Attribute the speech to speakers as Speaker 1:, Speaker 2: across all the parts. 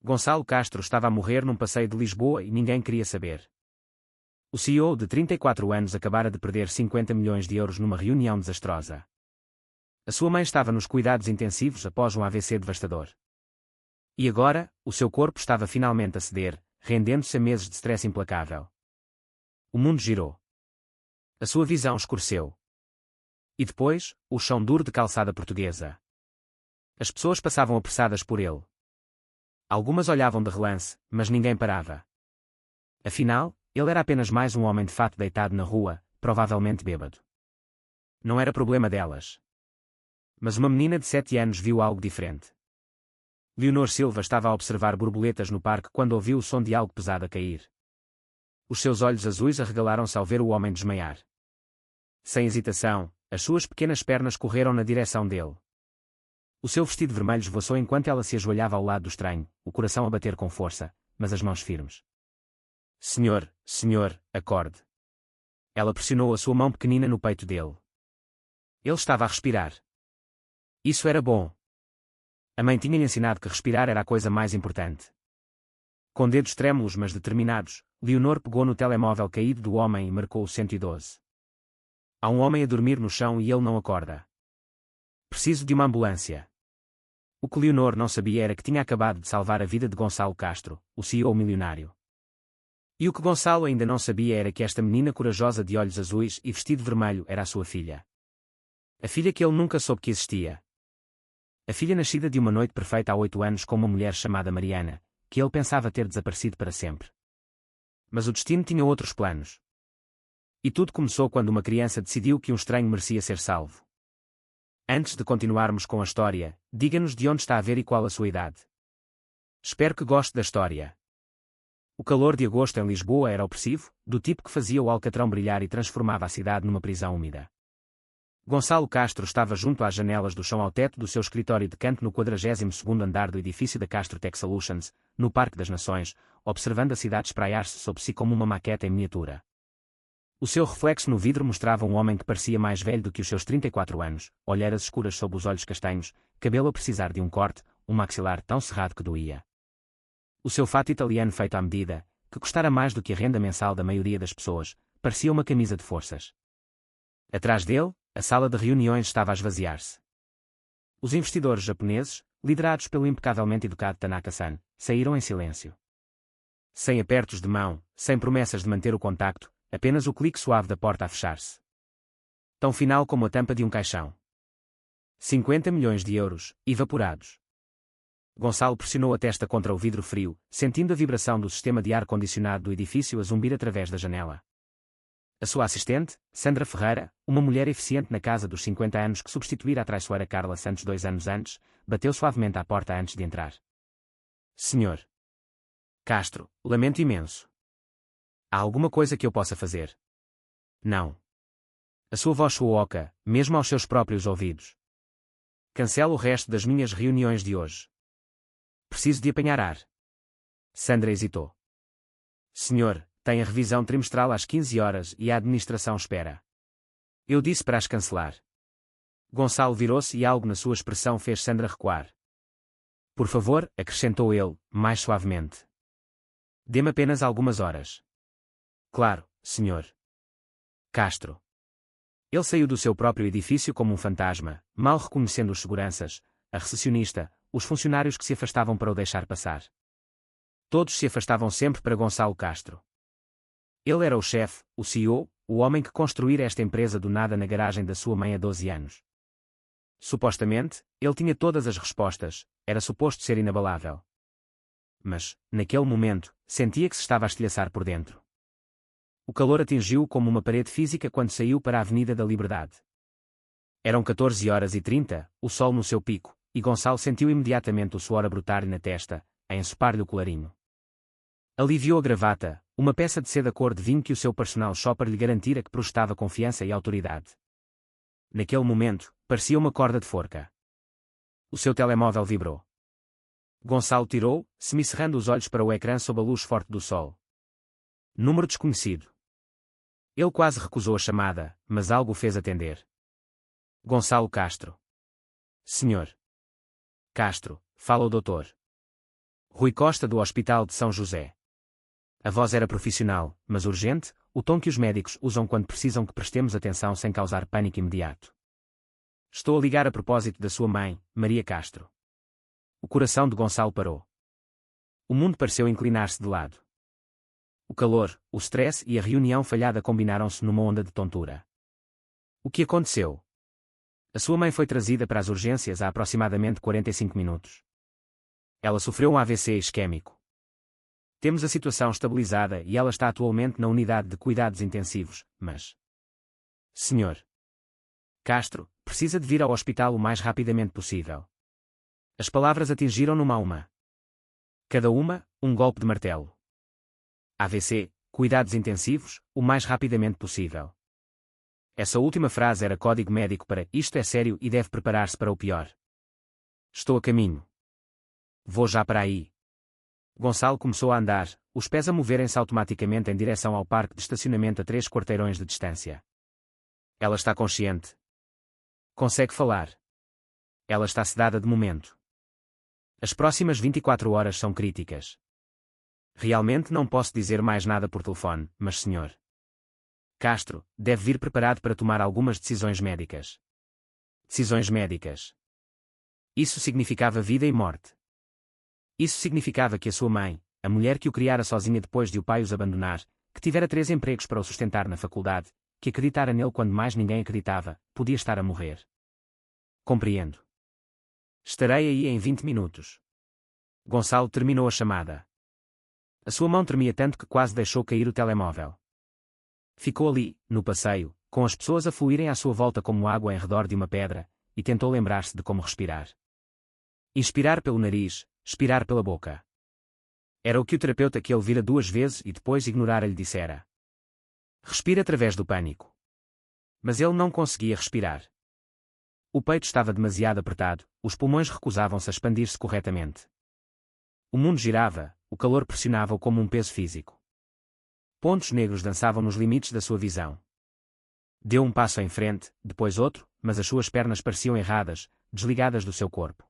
Speaker 1: Gonçalo Castro estava a morrer num passeio de Lisboa e ninguém queria saber. O CEO de 34 anos acabara de perder 50 milhões de euros numa reunião desastrosa. A sua mãe estava nos cuidados intensivos após um AVC devastador. E agora, o seu corpo estava finalmente a ceder, rendendo-se a meses de stress implacável. O mundo girou. A sua visão escureceu. E depois, o chão duro de calçada portuguesa. As pessoas passavam apressadas por ele. Algumas olhavam de relance, mas ninguém parava. Afinal, ele era apenas mais um homem de fato deitado na rua, provavelmente bêbado. Não era problema delas. Mas uma menina de 7 anos viu algo diferente. Leonor Silva estava a observar borboletas no parque quando ouviu o som de algo pesado a cair. Os seus olhos azuis arregalaram-se ao ver o homem desmaiar. Sem hesitação, as suas pequenas pernas correram na direção dele. O seu vestido vermelho esvoaçou enquanto ela se ajoelhava ao lado do estranho, o coração a bater com força, mas as mãos firmes. Senhor, acorde. Ela pressionou a sua mão pequenina no peito dele. Ele estava a respirar. Isso era bom. A mãe tinha-lhe ensinado que respirar era a coisa mais importante. Com dedos trêmulos mas determinados, Leonor pegou no telemóvel caído do homem e marcou o 112. Há um homem a dormir no chão e ele não acorda. Preciso de uma ambulância. O que Leonor não sabia era que tinha acabado de salvar a vida de Gonçalo Castro, o CEO milionário. E o que Gonçalo ainda não sabia era que esta menina corajosa de olhos azuis e vestido vermelho era a sua filha. A filha que ele nunca soube que existia. A filha nascida de uma noite perfeita há 8 anos com uma mulher chamada Mariana, que ele pensava ter desaparecido para sempre. Mas o destino tinha outros planos. E tudo começou quando uma criança decidiu que um estranho merecia ser salvo. Antes de continuarmos com a história, diga-nos de onde está a ver e qual a sua idade. Espero que goste da história. O calor de agosto em Lisboa era opressivo, do tipo que fazia o alcatrão brilhar e transformava a cidade numa prisão úmida. Gonçalo Castro estava junto às janelas do chão ao teto do seu escritório de canto no 42º andar do edifício da Castro Tech Solutions, no Parque das Nações, observando a cidade espraiar-se sob si como uma maquete em miniatura. O seu reflexo no vidro mostrava um homem que parecia mais velho do que os seus 34 anos, olheiras escuras sob os olhos castanhos, cabelo a precisar de um corte, um maxilar tão cerrado que doía. O seu fato italiano feito à medida, que custara mais do que a renda mensal da maioria das pessoas, parecia uma camisa de forças. Atrás dele, a sala de reuniões estava a esvaziar-se. Os investidores japoneses, liderados pelo impecavelmente educado Tanaka-san, saíram em silêncio. Sem apertos de mão, sem promessas de manter o contacto, apenas o clique suave da porta a fechar-se. Tão final como a tampa de um caixão. 50 milhões de euros, evaporados. Gonçalo pressionou a testa contra o vidro frio, sentindo a vibração do sistema de ar-condicionado do edifício a zumbir através da janela. A sua assistente, Sandra Ferreira, uma mulher eficiente na casa dos 50 anos que substituíra a traiçoeira Carla Santos 2 anos antes, bateu suavemente à porta antes de entrar. Senhor Castro, lamento imenso. Há alguma coisa que eu possa fazer? Não. A sua voz soou oca, mesmo aos seus próprios ouvidos. Cancelo o resto das minhas reuniões de hoje. Preciso de apanhar ar. Sandra hesitou. Senhor, tem a revisão trimestral às 15 horas e a administração espera. Eu disse para as cancelar. Gonçalo virou-se e algo na sua expressão fez Sandra recuar. Por favor, acrescentou ele, mais suavemente. Dê-me apenas algumas horas. Claro, senhor Castro. Ele saiu do seu próprio edifício como um fantasma, mal reconhecendo os seguranças, a recepcionista, os funcionários que se afastavam para o deixar passar. Todos se afastavam sempre para Gonçalo Castro. Ele era o chefe, o CEO, o homem que construíra esta empresa do nada na garagem da sua mãe há 12 anos. Supostamente, ele tinha todas as respostas, era suposto ser inabalável. Mas, naquele momento, sentia que se estava a estilhaçar por dentro. O calor atingiu-o como uma parede física quando saiu para a Avenida da Liberdade. Eram 14h30, o sol no seu pico, e Gonçalo sentiu imediatamente o suor a brotar-lhe na testa, a ensopar-lhe o colarinho. Aliviou a gravata, uma peça de seda cor de vinho que o seu personal shopper lhe garantira que prestava confiança e autoridade. Naquele momento, parecia uma corda de forca. O seu telemóvel vibrou. Gonçalo tirou, semicerrando os olhos para o ecrã sob a luz forte do sol. Número desconhecido. Ele quase recusou a chamada, mas algo o fez atender. Gonçalo Castro. Senhor Castro, fala o doutor Rui Costa do Hospital de São José. A voz era profissional, mas urgente, o tom que os médicos usam quando precisam que prestemos atenção sem causar pânico imediato. Estou a ligar a propósito da sua mãe, Maria Castro. O coração de Gonçalo parou. O mundo pareceu inclinar-se de lado. O calor, o stress e a reunião falhada combinaram-se numa onda de tontura. O que aconteceu? A sua mãe foi trazida para as urgências há aproximadamente 45 minutos. Ela sofreu um AVC isquémico. Temos a situação estabilizada e ela está atualmente na unidade de cuidados intensivos, mas... Senhor Castro, precisa de vir ao hospital o mais rapidamente possível. As palavras atingiram-no uma. Cada uma, um golpe de martelo. AVC, cuidados intensivos, o mais rapidamente possível. Essa última frase era código médico para isto é sério e deve preparar-se para o pior. Estou a caminho. Vou já para aí. Gonçalo começou a andar, os pés a moverem-se automaticamente em direção ao parque de estacionamento a 3 quarteirões de distância. Ela está consciente. Consegue falar. Ela está sedada de momento. As próximas 24 horas são críticas. Realmente não posso dizer mais nada por telefone, mas Sr. Castro, deve vir preparado para tomar algumas decisões médicas. Decisões médicas. Isso significava vida e morte. Isso significava que a sua mãe, a mulher que o criara sozinha depois de o pai os abandonar, que tivera 3 empregos para o sustentar na faculdade, que acreditara nele quando mais ninguém acreditava, podia estar a morrer. Compreendo. Estarei aí em 20 minutos. Gonçalo terminou a chamada. A sua mão tremia tanto que quase deixou cair o telemóvel. Ficou ali, no passeio, com as pessoas a fluírem à sua volta como água em redor de uma pedra, e tentou lembrar-se de como respirar. Inspirar pelo nariz, expirar pela boca. Era o que o terapeuta que ele vira 2 vezes e depois ignorara lhe dissera. Respira através do pânico. Mas ele não conseguia respirar. O peito estava demasiado apertado, os pulmões recusavam-se a expandir-se corretamente. O mundo girava, o calor pressionava-o como um peso físico. Pontos negros dançavam nos limites da sua visão. Deu um passo em frente, depois outro, mas as suas pernas pareciam erradas, desligadas do seu corpo.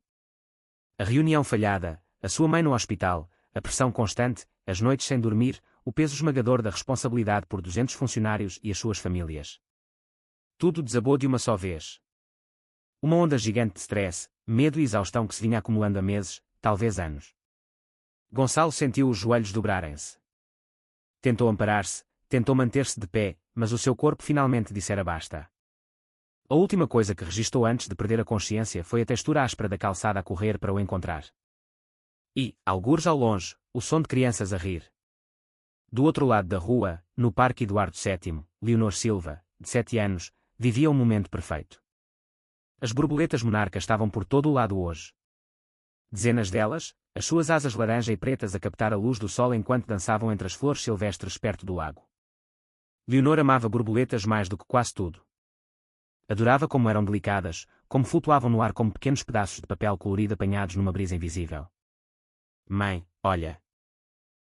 Speaker 1: A reunião falhada, a sua mãe no hospital, a pressão constante, as noites sem dormir, o peso esmagador da responsabilidade por 200 funcionários e as suas famílias. Tudo desabou de uma só vez. Uma onda gigante de stress, medo e exaustão que se vinha acumulando há meses, talvez anos. Gonçalo sentiu os joelhos dobrarem-se. Tentou amparar-se, tentou manter-se de pé, mas o seu corpo finalmente dissera basta. A última coisa que registou antes de perder a consciência foi a textura áspera da calçada a correr para o encontrar. E, algures ao longe, o som de crianças a rir. Do outro lado da rua, no Parque Eduardo VII, Leonor Silva, de 7 anos, vivia um momento perfeito. As borboletas monarca estavam por todo o lado hoje. Dezenas delas, as suas asas laranja e pretas a captar a luz do sol enquanto dançavam entre as flores silvestres perto do lago. Leonor amava borboletas mais do que quase tudo. Adorava como eram delicadas, como flutuavam no ar como pequenos pedaços de papel colorido apanhados numa brisa invisível. Mãe, olha.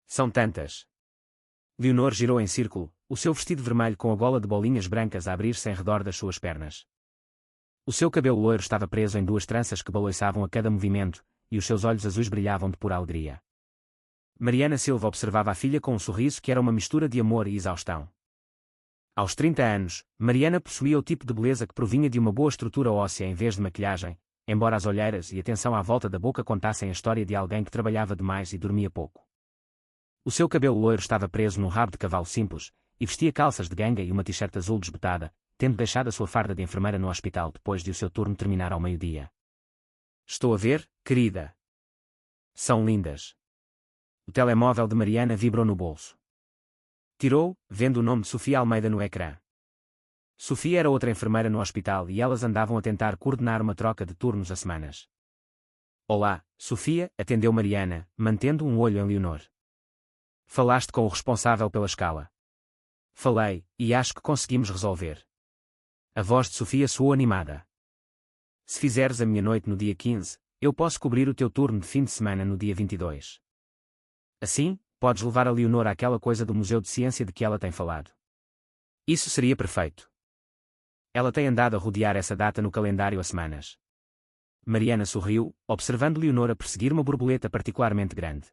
Speaker 1: São tantas. Leonor girou em círculo, o seu vestido vermelho com a gola de bolinhas brancas a abrir-se em redor das suas pernas. O seu cabelo loiro estava preso em 2 tranças que balançavam a cada movimento, e os seus olhos azuis brilhavam de pura alegria. Mariana Silva observava a filha com um sorriso que era uma mistura de amor e exaustão. Aos 30 anos, Mariana possuía o tipo de beleza que provinha de uma boa estrutura óssea em vez de maquilhagem, embora as olheiras e a tensão à volta da boca contassem a história de alguém que trabalhava demais e dormia pouco. O seu cabelo loiro estava preso num rabo de cavalo simples, e vestia calças de ganga e uma t-shirt azul desbotada, tendo deixado a sua farda de enfermeira no hospital depois de o seu turno terminar ao meio-dia. Estou a ver, querida. São lindas. O telemóvel de Mariana vibrou no bolso. Tirou, vendo o nome de Sofia Almeida no ecrã. Sofia era outra enfermeira no hospital e elas andavam a tentar coordenar uma troca de turnos há semanas. Olá, Sofia, atendeu Mariana, mantendo um olho em Leonor. Falaste com o responsável pela escala. Falei, e acho que conseguimos resolver. A voz de Sofia soou animada. Se fizeres a minha noite no dia 15, eu posso cobrir o teu turno de fim de semana no dia 22. Assim, podes levar a Leonor àquela coisa do Museu de Ciência de que ela tem falado. Isso seria perfeito. Ela tem andado a rodear essa data no calendário há semanas. Mariana sorriu, observando Leonor perseguir uma borboleta particularmente grande.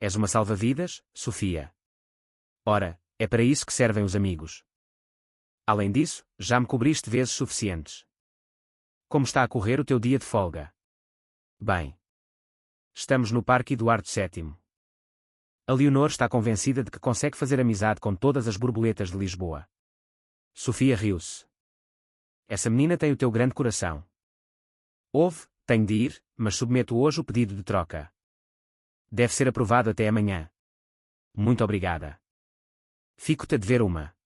Speaker 1: És uma salva-vidas, Sofia. Ora, é para isso que servem os amigos. Além disso, já me cobriste vezes suficientes. Como está a correr o teu dia de folga? Bem. Estamos no Parque Eduardo VII. A Leonor está convencida de que consegue fazer amizade com todas as borboletas de Lisboa. Sofia riu-se. Essa menina tem o teu grande coração. Ouve, tenho de ir, mas submeto hoje o pedido de troca. Deve ser aprovado até amanhã. Muito obrigada. Fico-te a dever uma.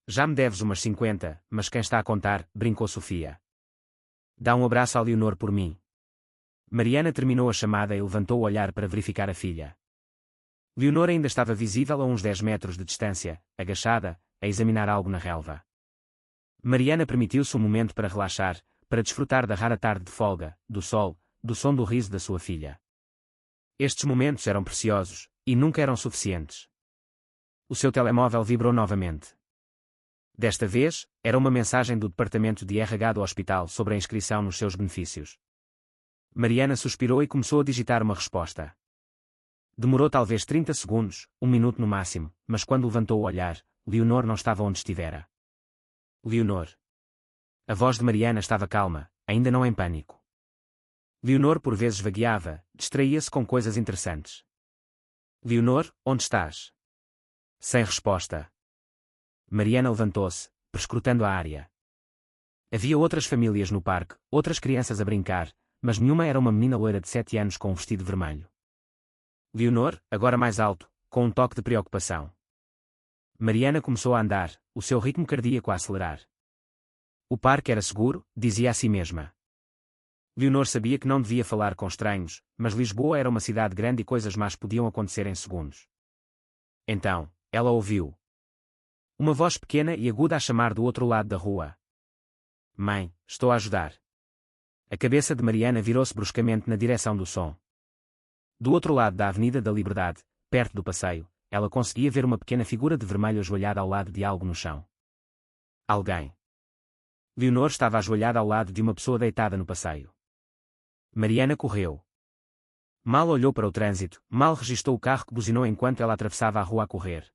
Speaker 1: Já me deves umas 50, mas quem está a contar, brincou Sofia. Dá um abraço à Leonor por mim. Mariana terminou a chamada e levantou o olhar para verificar a filha. Leonor ainda estava visível a uns 10 metros de distância, agachada, a examinar algo na relva. Mariana permitiu-se um momento para relaxar, para desfrutar da rara tarde de folga, do sol, do som do riso da sua filha. Estes momentos eram preciosos, e nunca eram suficientes. O seu telemóvel vibrou novamente. Desta vez, era uma mensagem do departamento de RH do hospital sobre a inscrição nos seus benefícios. Mariana suspirou e começou a digitar uma resposta. Demorou talvez 30 segundos, 1 minuto no máximo, mas quando levantou o olhar, Leonor não estava onde estivera. Leonor. A voz de Mariana estava calma, ainda não em pânico. Leonor por vezes vagueava, distraía-se com coisas interessantes. Leonor, onde estás? Sem resposta. Mariana levantou-se, perscrutando a área. Havia outras famílias no parque, outras crianças a brincar, mas nenhuma era uma menina loira de 7 anos com um vestido vermelho. Leonor, agora mais alto, com um toque de preocupação. Mariana começou a andar, o seu ritmo cardíaco a acelerar. O parque era seguro, dizia a si mesma. Leonor sabia que não devia falar com estranhos, mas Lisboa era uma cidade grande e coisas más podiam acontecer em segundos. Então, ela ouviu uma voz pequena e aguda a chamar do outro lado da rua. Mãe, estou a ajudar. A cabeça de Mariana virou-se bruscamente na direção do som. Do outro lado da Avenida da Liberdade, perto do passeio, ela conseguia ver uma pequena figura de vermelho ajoelhada ao lado de algo no chão. Alguém. Leonor estava ajoelhada ao lado de uma pessoa deitada no passeio. Mariana correu. Mal olhou para o trânsito, mal registou o carro que buzinou enquanto ela atravessava a rua a correr.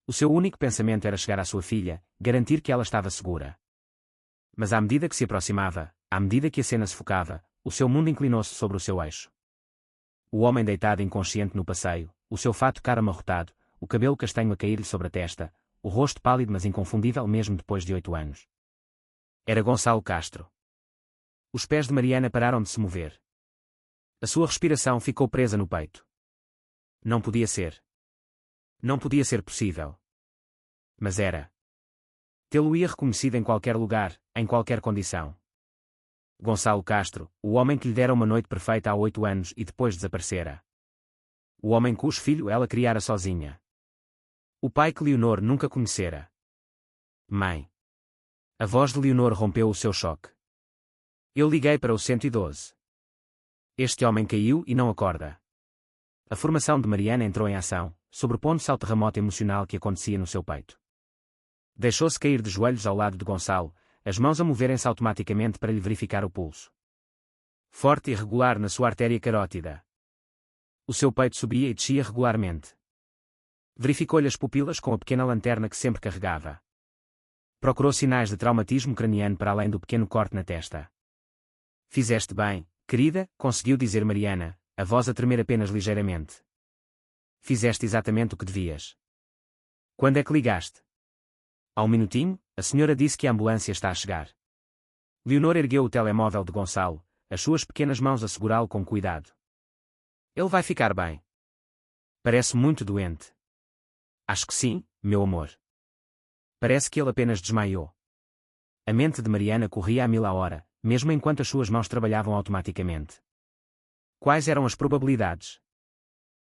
Speaker 1: O seu único pensamento era chegar à sua filha, garantir que ela estava segura. Mas à medida que se aproximava, à medida que a cena se focava, o seu mundo inclinou-se sobre o seu eixo. O homem deitado inconsciente no passeio, o seu fato cara amarrotado, o cabelo castanho a cair-lhe sobre a testa, o rosto pálido mas inconfundível mesmo depois de 8 anos. Era Gonçalo Castro. Os pés de Mariana pararam de se mover. A sua respiração ficou presa no peito. Não podia ser. Não podia ser possível. Mas era. Tê-lo-ia reconhecido em qualquer lugar, em qualquer condição. Gonçalo Castro, o homem que lhe dera uma noite perfeita há 8 anos e depois desaparecera. O homem cujo filho ela criara sozinha. O pai que Leonor nunca conhecera. Mãe. A voz de Leonor rompeu o seu choque. Eu liguei para o 112. Este homem caiu e não acorda. A formação de Mariana entrou em ação, sobrepondo-se ao terremoto emocional que acontecia no seu peito. Deixou-se cair de joelhos ao lado de Gonçalo, as mãos a moverem-se automaticamente para lhe verificar o pulso. Forte e regular na sua artéria carótida. O seu peito subia e descia regularmente. Verificou-lhe as pupilas com a pequena lanterna que sempre carregava. Procurou sinais de traumatismo craniano para além do pequeno corte na testa. Fizeste bem, querida, conseguiu dizer Mariana, a voz a tremer apenas ligeiramente. Fizeste exatamente o que devias. Quando é que ligaste? Há um minutinho, a senhora disse que a ambulância está a chegar. Leonor ergueu o telemóvel de Gonçalo, as suas pequenas mãos a segurá-lo com cuidado. Ele vai ficar bem. Parece muito doente. Acho que sim, meu amor. Parece que ele apenas desmaiou. A mente de Mariana corria a 1000 a hora, mesmo enquanto as suas mãos trabalhavam automaticamente. Quais eram as probabilidades?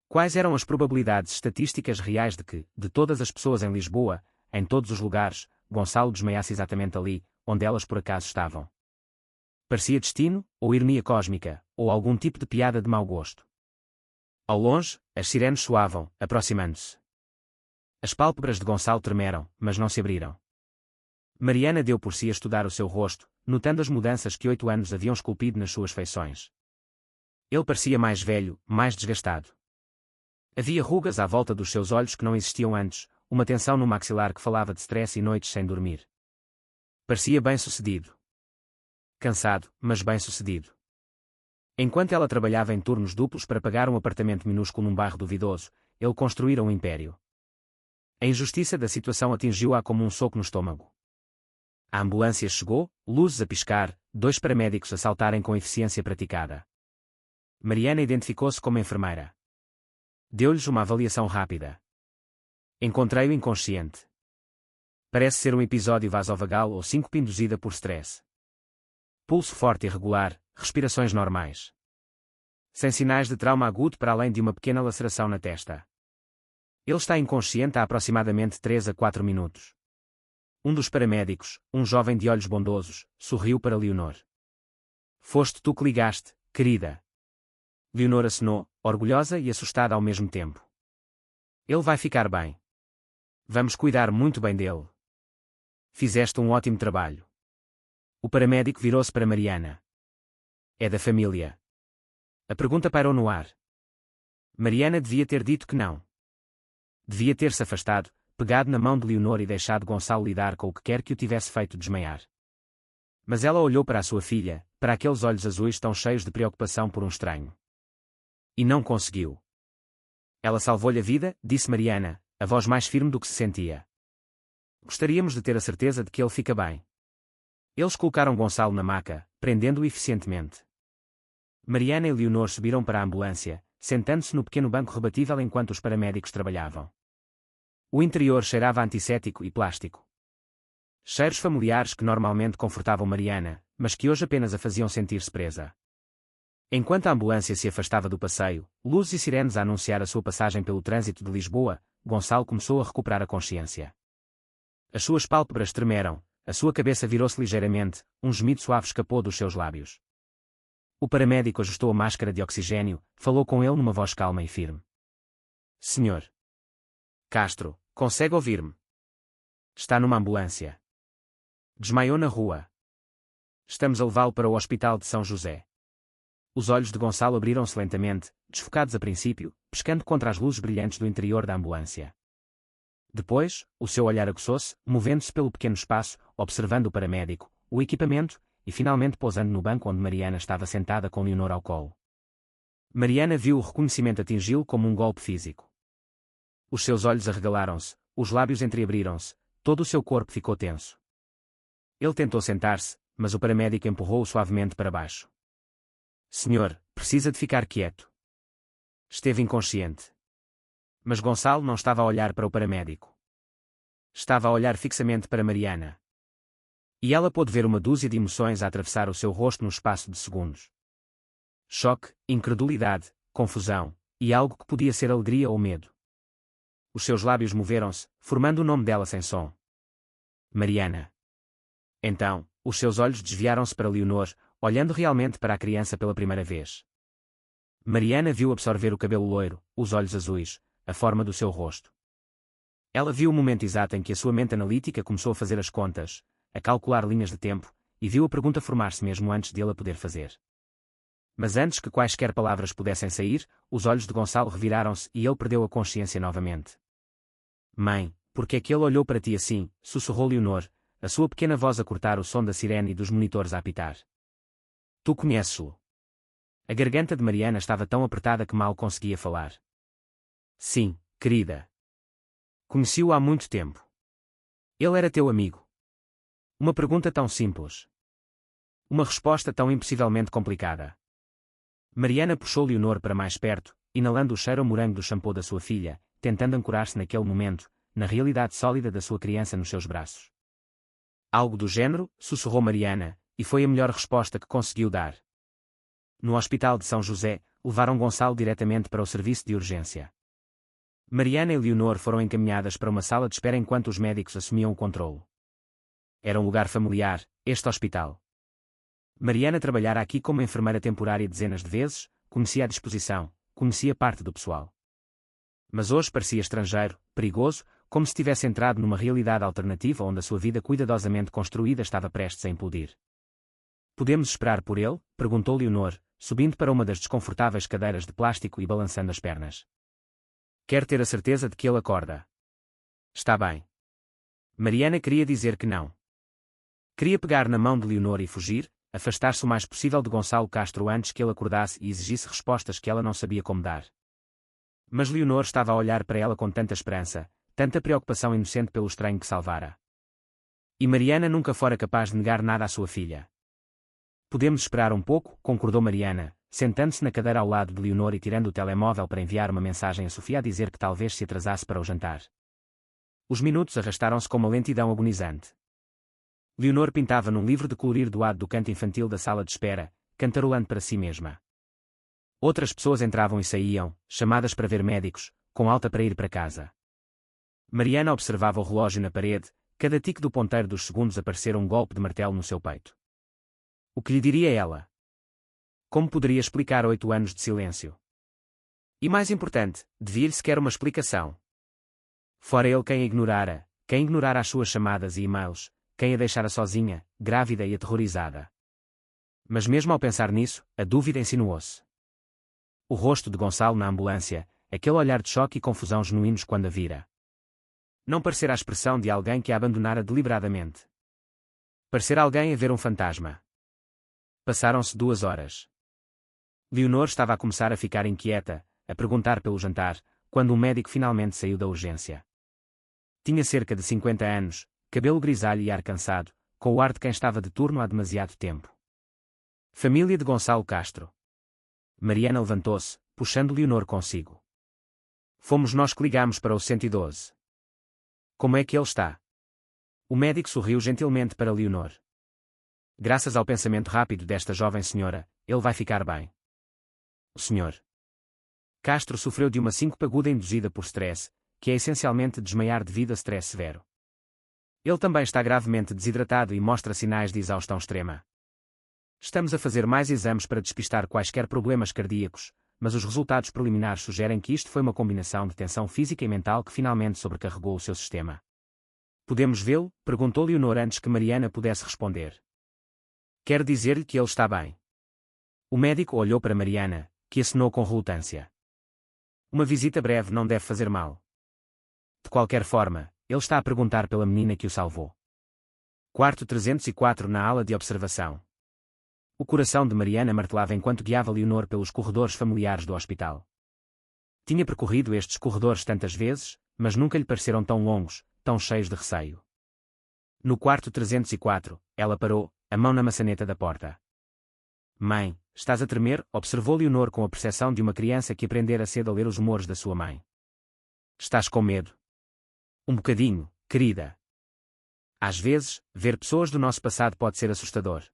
Speaker 1: Quais eram as probabilidades estatísticas reais de que, de todas as pessoas em Lisboa, em todos os lugares, Gonçalo desmaiasse exatamente ali, onde elas por acaso estavam? Parecia destino, ou ironia cósmica, ou algum tipo de piada de mau gosto. Ao longe, as sirenes soavam, aproximando-se. As pálpebras de Gonçalo tremeram, mas não se abriram. Mariana deu por si a estudar o seu rosto, notando as mudanças que 8 anos haviam esculpido nas suas feições. Ele parecia mais velho, mais desgastado. Havia rugas à volta dos seus olhos que não existiam antes, uma tensão no maxilar que falava de stress e noites sem dormir. Parecia bem-sucedido. Cansado, mas bem-sucedido. Enquanto ela trabalhava em turnos duplos para pagar um apartamento minúsculo num bairro duvidoso, ele construíra um império. A injustiça da situação atingiu-a como um soco no estômago. A ambulância chegou, luzes a piscar, 2 paramédicos a saltarem com eficiência praticada. Mariana identificou-se como enfermeira. Deu-lhes uma avaliação rápida. Encontrei-o inconsciente. Parece ser um episódio vasovagal ou síncope induzida por stress. Pulso forte e regular, respirações normais. Sem sinais de trauma agudo para além de uma pequena laceração na testa. Ele está inconsciente há aproximadamente 3 a 4 minutos. Um dos paramédicos, um jovem de olhos bondosos, sorriu para Leonor. Foste tu que ligaste, querida. Leonor acenou, orgulhosa e assustada ao mesmo tempo. Ele vai ficar bem. Vamos cuidar muito bem dele. Fizeste um ótimo trabalho. O paramédico virou-se para Mariana. É da família. A pergunta pairou no ar. Mariana devia ter dito que não. Devia ter-se afastado, pegado na mão de Leonor e deixado Gonçalo lidar com o que quer que o tivesse feito desmaiar. Mas ela olhou para a sua filha, para aqueles olhos azuis tão cheios de preocupação por um estranho. E não conseguiu. Ela salvou-lhe a vida, disse Mariana, a voz mais firme do que se sentia. Gostaríamos de ter a certeza de que ele fica bem. Eles colocaram Gonçalo na maca, prendendo-o eficientemente. Mariana e Leonor subiram para a ambulância, sentando-se no pequeno banco rebatível enquanto os paramédicos trabalhavam. O interior cheirava a antisséptico e plástico. Cheiros familiares que normalmente confortavam Mariana, mas que hoje apenas a faziam sentir-se presa. Enquanto a ambulância se afastava do passeio, luzes e sirenes a anunciar a sua passagem pelo trânsito de Lisboa, Gonçalo começou a recuperar a consciência. As suas pálpebras tremeram, a sua cabeça virou-se ligeiramente, um gemido suave escapou dos seus lábios. O paramédico ajustou a máscara de oxigênio, falou com ele numa voz calma e firme. Senhor Castro, consegue ouvir-me? Está numa ambulância. Desmaiou na rua. Estamos a levá-lo para o Hospital de São José. Os olhos de Gonçalo abriram-se lentamente, desfocados a princípio, pescando contra as luzes brilhantes do interior da ambulância. Depois, o seu olhar aguçou-se, movendo-se pelo pequeno espaço, observando o paramédico, o equipamento, e finalmente pousando no banco onde Mariana estava sentada com Leonor ao colo. Mariana viu o reconhecimento atingi-lo como um golpe físico. Os seus olhos arregalaram-se, os lábios entreabriram-se, todo o seu corpo ficou tenso. Ele tentou sentar-se, mas o paramédico empurrou-o suavemente para baixo. Senhor, precisa de ficar quieto. Esteve inconsciente. Mas Gonçalo não estava a olhar para o paramédico. Estava a olhar fixamente para Mariana. E ela pôde ver uma dúzia de emoções a atravessar o seu rosto no espaço de segundos. Choque, incredulidade, confusão, e algo que podia ser alegria ou medo. Os seus lábios moveram-se, formando o nome dela sem som. Mariana. Então, os seus olhos desviaram-se para Leonor, olhando realmente para a criança pela primeira vez. Mariana viu absorver o cabelo loiro, os olhos azuis, a forma do seu rosto. Ela viu o momento exato em que a sua mente analítica começou a fazer as contas, a calcular linhas de tempo, e viu a pergunta formar-se mesmo antes de ele a poder fazer. Mas antes que quaisquer palavras pudessem sair, os olhos de Gonçalo reviraram-se e ele perdeu a consciência novamente. Mãe, por que é que ele olhou para ti assim? Sussurrou Leonor, a sua pequena voz a cortar o som da sirene e dos monitores a apitar. Tu conheces-o. A garganta de Mariana estava tão apertada que mal conseguia falar. Sim, querida. Conheci-o há muito tempo. Ele era teu amigo. Uma pergunta tão simples. Uma resposta tão impossivelmente complicada. Mariana puxou Leonor para mais perto, inalando o cheiro a morango do shampoo da sua filha, tentando ancorar-se naquele momento, na realidade sólida da sua criança nos seus braços. Algo do género, sussurrou Mariana, e foi a melhor resposta que conseguiu dar. No Hospital de São José, levaram Gonçalo diretamente para o serviço de urgência. Mariana e Leonor foram encaminhadas para uma sala de espera enquanto os médicos assumiam o controlo. Era um lugar familiar, este hospital. Mariana trabalhara aqui como enfermeira temporária dezenas de vezes, conhecia a disposição, conhecia parte do pessoal. Mas hoje parecia estrangeiro, perigoso, como se tivesse entrado numa realidade alternativa onde a sua vida cuidadosamente construída estava prestes a implodir. Podemos esperar por ele? Perguntou Leonor, subindo para uma das desconfortáveis cadeiras de plástico e balançando as pernas. Quer ter a certeza de que ele acorda. Está bem. Mariana queria dizer que não. Queria pegar na mão de Leonor e fugir, afastar-se o mais possível de Gonçalo Castro antes que ele acordasse e exigisse respostas que ela não sabia como dar. Mas Leonor estava a olhar para ela com tanta esperança, tanta preocupação inocente pelo estranho que salvara. E Mariana nunca fora capaz de negar nada à sua filha. Podemos esperar um pouco, concordou Mariana, sentando-se na cadeira ao lado de Leonor e tirando o telemóvel para enviar uma mensagem a Sofia a dizer que talvez se atrasasse para o jantar. Os minutos arrastaram-se com uma lentidão agonizante. Leonor pintava num livro de colorir doado do canto infantil da sala de espera, cantarolando para si mesma. Outras pessoas entravam e saíam, chamadas para ver médicos, com alta para ir para casa. Mariana observava o relógio na parede, cada tique do ponteiro dos segundos a parecer um golpe de martelo no seu peito. O que lhe diria ela? Como poderia explicar 8 anos de silêncio? E mais importante, devia-lhe sequer uma explicação. Fora ele quem a ignorara as suas chamadas e e-mails, quem a deixara sozinha, grávida e aterrorizada. Mas mesmo ao pensar nisso, a dúvida insinuou-se. O rosto de Gonçalo na ambulância, aquele olhar de choque e confusão genuínos quando a vira. Não parecer a expressão de alguém que a abandonara deliberadamente. Parecer alguém a ver um fantasma. Passaram-se 2 horas. Leonor estava a começar a ficar inquieta, a perguntar pelo jantar, quando o médico finalmente saiu da urgência. Tinha cerca de 50 anos, cabelo grisalho e ar cansado, com o ar de quem estava de turno há demasiado tempo. Família de Gonçalo Castro. Mariana levantou-se, puxando Leonor consigo. Fomos nós que ligámos para o 112. Como é que ele está? O médico sorriu gentilmente para Leonor. Graças ao pensamento rápido desta jovem senhora, ele vai ficar bem. O senhor Castro sofreu de uma síncope aguda induzida por stress, que é essencialmente desmaiar devido a stress severo. Ele também está gravemente desidratado e mostra sinais de exaustão extrema. Estamos a fazer mais exames para despistar quaisquer problemas cardíacos, mas os resultados preliminares sugerem que isto foi uma combinação de tensão física e mental que finalmente sobrecarregou o seu sistema. Podemos vê-lo? Perguntou Leonor antes que Mariana pudesse responder. Quero dizer-lhe que ele está bem. O médico olhou para Mariana, que acenou com relutância. Uma visita breve não deve fazer mal. De qualquer forma, ele está a perguntar pela menina que o salvou. Quarto 304 na ala de observação. O coração de Mariana martelava enquanto guiava Leonor pelos corredores familiares do hospital. Tinha percorrido estes corredores tantas vezes, mas nunca lhe pareceram tão longos, tão cheios de receio. No quarto 304, ela parou, a mão na maçaneta da porta. Mãe, estás a tremer? Observou Leonor com a percepção de uma criança que aprendera cedo a ler os humores da sua mãe. Estás com medo? Um bocadinho, querida. Às vezes, ver pessoas do nosso passado pode ser assustador.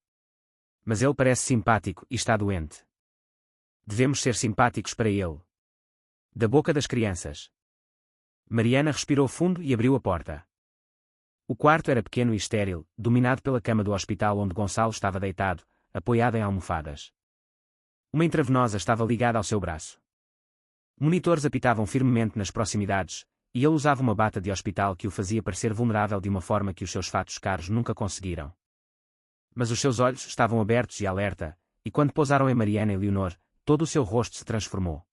Speaker 1: Mas ele parece simpático e está doente. Devemos ser simpáticos para ele. Da boca das crianças. Mariana respirou fundo e abriu a porta. O quarto era pequeno e estéril, dominado pela cama do hospital onde Gonçalo estava deitado, apoiado em almofadas. Uma intravenosa estava ligada ao seu braço. Monitores apitavam firmemente nas proximidades, e ele usava uma bata de hospital que o fazia parecer vulnerável de uma forma que os seus fatos caros nunca conseguiram. Mas os seus olhos estavam abertos e alerta, e quando pousaram em Mariana e Leonor, todo o seu rosto se transformou.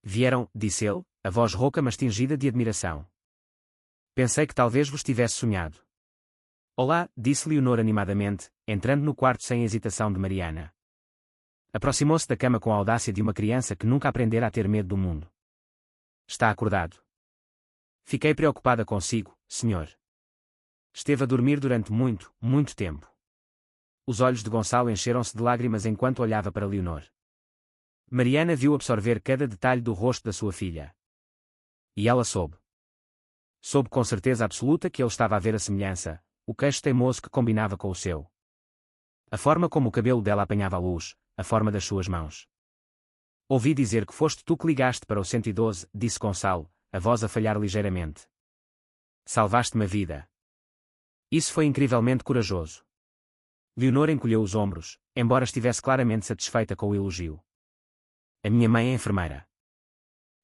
Speaker 1: Vieram, disse ele, a voz rouca mas tingida de admiração. Pensei que talvez vos tivesse sonhado. Olá, disse Leonor animadamente, entrando no quarto sem hesitação de Mariana. Aproximou-se da cama com a audácia de uma criança que nunca aprendera a ter medo do mundo. Está acordado. Fiquei preocupada consigo, senhor. Esteve a dormir durante muito, muito tempo. Os olhos de Gonçalo encheram-se de lágrimas enquanto olhava para Leonor. Mariana viu absorver cada detalhe do rosto da sua filha. E ela soube. Soube com certeza absoluta que ele estava a ver a semelhança, o queixo teimoso que combinava com o seu. A forma como o cabelo dela apanhava a luz, a forma das suas mãos. Ouvi dizer que foste tu que ligaste para o 112, disse Gonçalo, a voz a falhar ligeiramente. Salvaste-me a vida. Isso foi incrivelmente corajoso. Leonor encolheu os ombros, embora estivesse claramente satisfeita com o elogio. A minha mãe é enfermeira.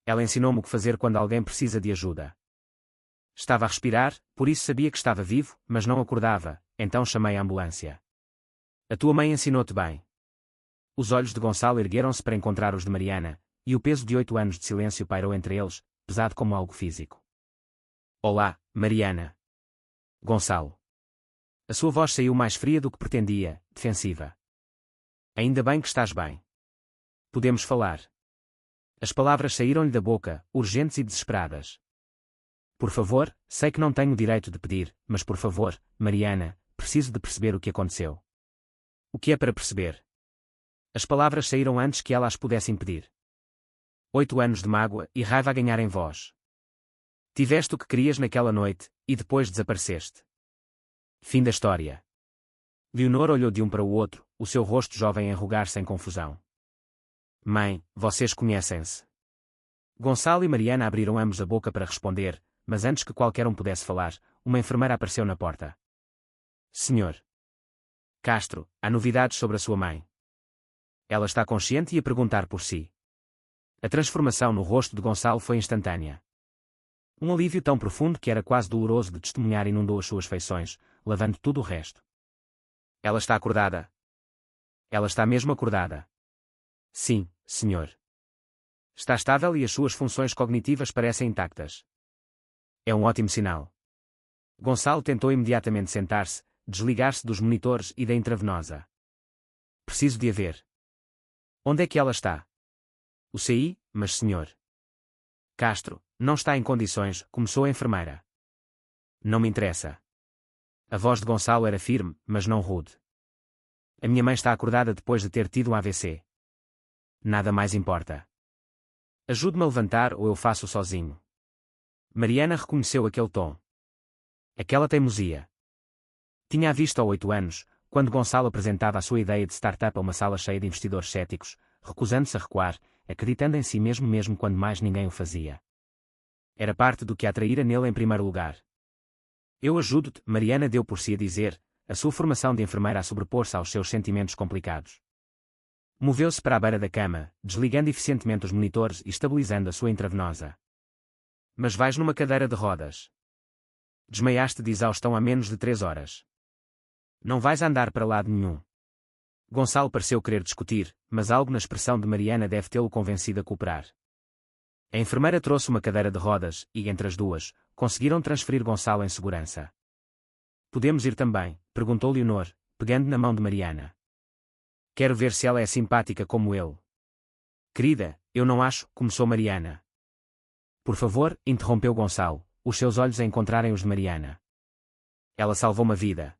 Speaker 1: Ela ensinou-me o que fazer quando alguém precisa de ajuda. Estava a respirar, por isso sabia que estava vivo, mas não acordava, então chamei a ambulância. A tua mãe ensinou-te bem. Os olhos de Gonçalo ergueram-se para encontrar os de Mariana, e o peso de 8 anos de silêncio pairou entre eles, pesado como algo físico. Olá, Mariana. Gonçalo. A sua voz saiu mais fria do que pretendia, defensiva. Ainda bem que estás bem. Podemos falar. As palavras saíram-lhe da boca, urgentes e desesperadas. Por favor, sei que não tenho o direito de pedir, mas por favor, Mariana, preciso de perceber o que aconteceu. O que é para perceber? As palavras saíram antes que ela as pudesse impedir. 8 anos de mágoa e raiva a ganhar em voz. Tiveste o que querias naquela noite, e depois desapareceste. Fim da história. Leonor olhou de um para o outro, o seu rosto jovem a enrugar-se em confusão. Mãe, vocês conhecem-se. Gonçalo e Mariana abriram ambos a boca para responder, mas antes que qualquer um pudesse falar, uma enfermeira apareceu na porta. Senhor Castro, há novidades sobre a sua mãe. Ela está consciente e a perguntar por si. A transformação no rosto de Gonçalo foi instantânea. Um alívio tão profundo que era quase doloroso de testemunhar inundou as suas feições, lavando tudo o resto. Ela está acordada. Ela está mesmo acordada. Sim, senhor. Está estável e as suas funções cognitivas parecem intactas. É um ótimo sinal. Gonçalo tentou imediatamente sentar-se, desligar-se dos monitores e da intravenosa. Preciso de a ver. Onde é que ela está? UCI, mas senhor Castro, não está em condições, começou a enfermeira. Não me interessa. A voz de Gonçalo era firme, mas não rude. A minha mãe está acordada depois de ter tido um AVC. Nada mais importa. Ajude-me a levantar ou eu faço sozinho. Mariana reconheceu aquele tom. Aquela teimosia. Tinha-a visto há 8 anos, quando Gonçalo apresentava a sua ideia de startup a uma sala cheia de investidores céticos, recusando-se a recuar, acreditando em si mesmo quando mais ninguém o fazia. Era parte do que a atraíra nele em primeiro lugar. Eu ajudo-te, Mariana deu por si a dizer, a sua formação de enfermeira a sobrepor-se aos seus sentimentos complicados. Moveu-se para a beira da cama, desligando eficientemente os monitores e estabilizando a sua intravenosa. Mas vais numa cadeira de rodas. Desmaiaste de exaustão há menos de 3 horas. Não vais andar para lado nenhum. Gonçalo pareceu querer discutir, mas algo na expressão de Mariana deve tê-lo convencido a cooperar. A enfermeira trouxe uma cadeira de rodas, e entre as duas, conseguiram transferir Gonçalo em segurança. Podemos ir também? Perguntou Leonor, pegando na mão de Mariana. Quero ver se ela é simpática como ele. Querida, eu não acho, começou Mariana. Por favor, interrompeu Gonçalo, os seus olhos a encontrarem os de Mariana. Ela salvou-me a vida.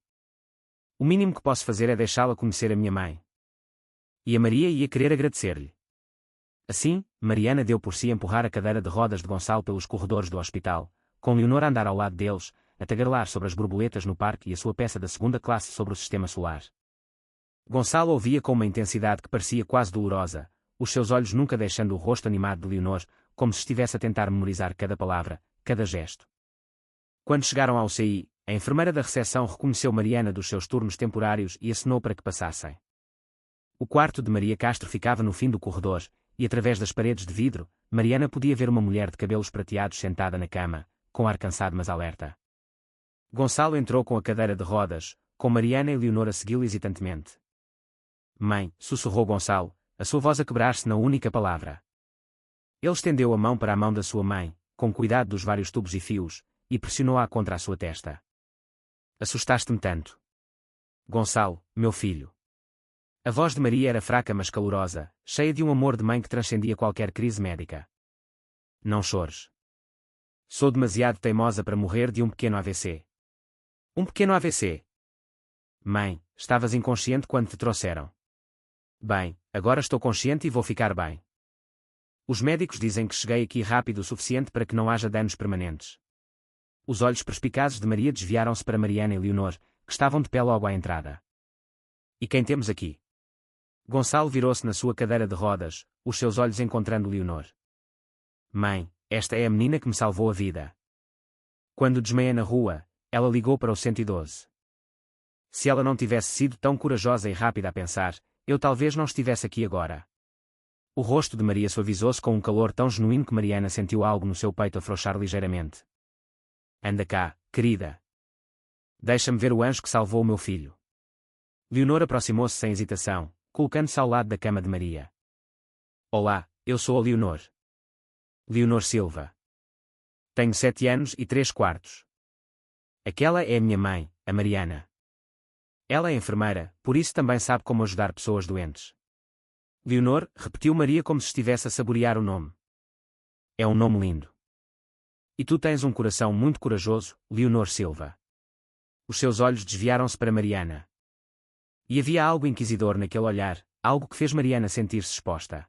Speaker 1: O mínimo que posso fazer é deixá-la conhecer a minha mãe. E a Maria ia querer agradecer-lhe. Assim, Mariana deu por si a empurrar a cadeira de rodas de Gonçalo pelos corredores do hospital, com Leonor a andar ao lado deles, a tagarelar sobre as borboletas no parque e a sua peça da segunda classe sobre o sistema solar. Gonçalo ouvia com uma intensidade que parecia quase dolorosa, os seus olhos nunca deixando o rosto animado de Leonor, como se estivesse a tentar memorizar cada palavra, cada gesto. Quando chegaram ao CI, a enfermeira da recepção reconheceu Mariana dos seus turnos temporários e acenou para que passassem. O quarto de Maria Castro ficava no fim do corredor, e através das paredes de vidro, Mariana podia ver uma mulher de cabelos prateados sentada na cama, com ar cansado mas alerta. Gonçalo entrou com a cadeira de rodas, com Mariana e Leonor a segui-lo hesitantemente. Mãe, sussurrou Gonçalo, a sua voz a quebrar-se na única palavra. Ele estendeu a mão para a mão da sua mãe, com cuidado dos vários tubos e fios, e pressionou-a contra a sua testa. Assustaste-me tanto. Gonçalo, meu filho. A voz de Maria era fraca mas calorosa, cheia de um amor de mãe que transcendia qualquer crise médica. Não chores. Sou demasiado teimosa para morrer de um pequeno AVC. Um pequeno AVC? Mãe, estavas inconsciente quando te trouxeram. Bem, agora estou consciente e vou ficar bem. Os médicos dizem que cheguei aqui rápido o suficiente para que não haja danos permanentes. Os olhos perspicazes de Maria desviaram-se para Mariana e Leonor, que estavam de pé logo à entrada. E quem temos aqui? Gonçalo virou-se na sua cadeira de rodas, os seus olhos encontrando Leonor. Mãe, esta é a menina que me salvou a vida. Quando desmaiei na rua, ela ligou para o 112. Se ela não tivesse sido tão corajosa e rápida a pensar, eu talvez não estivesse aqui agora. O rosto de Maria suavizou-se com um calor tão genuíno que Mariana sentiu algo no seu peito afrouxar ligeiramente. Anda cá, querida. Deixa-me ver o anjo que salvou o meu filho. Leonor aproximou-se sem hesitação, colocando-se ao lado da cama de Maria. Olá, eu sou a Leonor. Leonor Silva. Tenho 7 anos e 3/4. Aquela é a minha mãe, a Mariana. Ela é enfermeira, por isso também sabe como ajudar pessoas doentes. Leonor, repetiu Maria como se estivesse a saborear o nome. É um nome lindo. E tu tens um coração muito corajoso, Leonor Silva. Os seus olhos desviaram-se para Mariana. E havia algo inquisidor naquele olhar, algo que fez Mariana sentir-se exposta.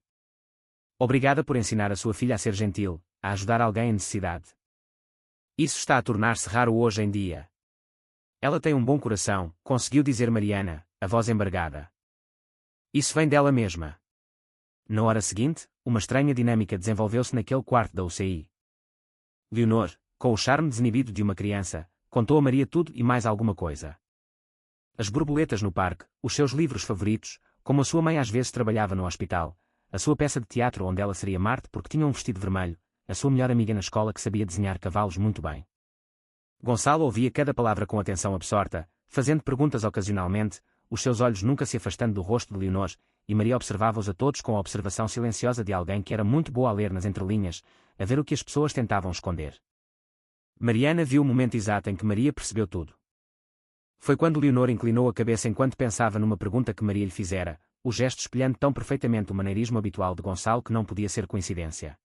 Speaker 1: Obrigada por ensinar a sua filha a ser gentil, a ajudar alguém em necessidade. Isso está a tornar-se raro hoje em dia. Ela tem um bom coração, conseguiu dizer Mariana, a voz embargada. Isso vem dela mesma. Na hora seguinte, uma estranha dinâmica desenvolveu-se naquele quarto da UCI. Leonor, com o charme desinibido de uma criança, contou a Maria tudo e mais alguma coisa. As borboletas no parque, os seus livros favoritos, como a sua mãe às vezes trabalhava no hospital, a sua peça de teatro onde ela seria Marte porque tinha um vestido vermelho, a sua melhor amiga na escola que sabia desenhar cavalos muito bem. Gonçalo ouvia cada palavra com atenção absorta, fazendo perguntas ocasionalmente, os seus olhos nunca se afastando do rosto de Leonor, e Maria observava-os a todos com a observação silenciosa de alguém que era muito boa a ler nas entrelinhas, a ver o que as pessoas tentavam esconder. Mariana viu o momento exato em que Maria percebeu tudo. Foi quando Leonor inclinou a cabeça enquanto pensava numa pergunta que Maria lhe fizera, o gesto espelhando tão perfeitamente o maneirismo habitual de Gonçalo que não podia ser coincidência.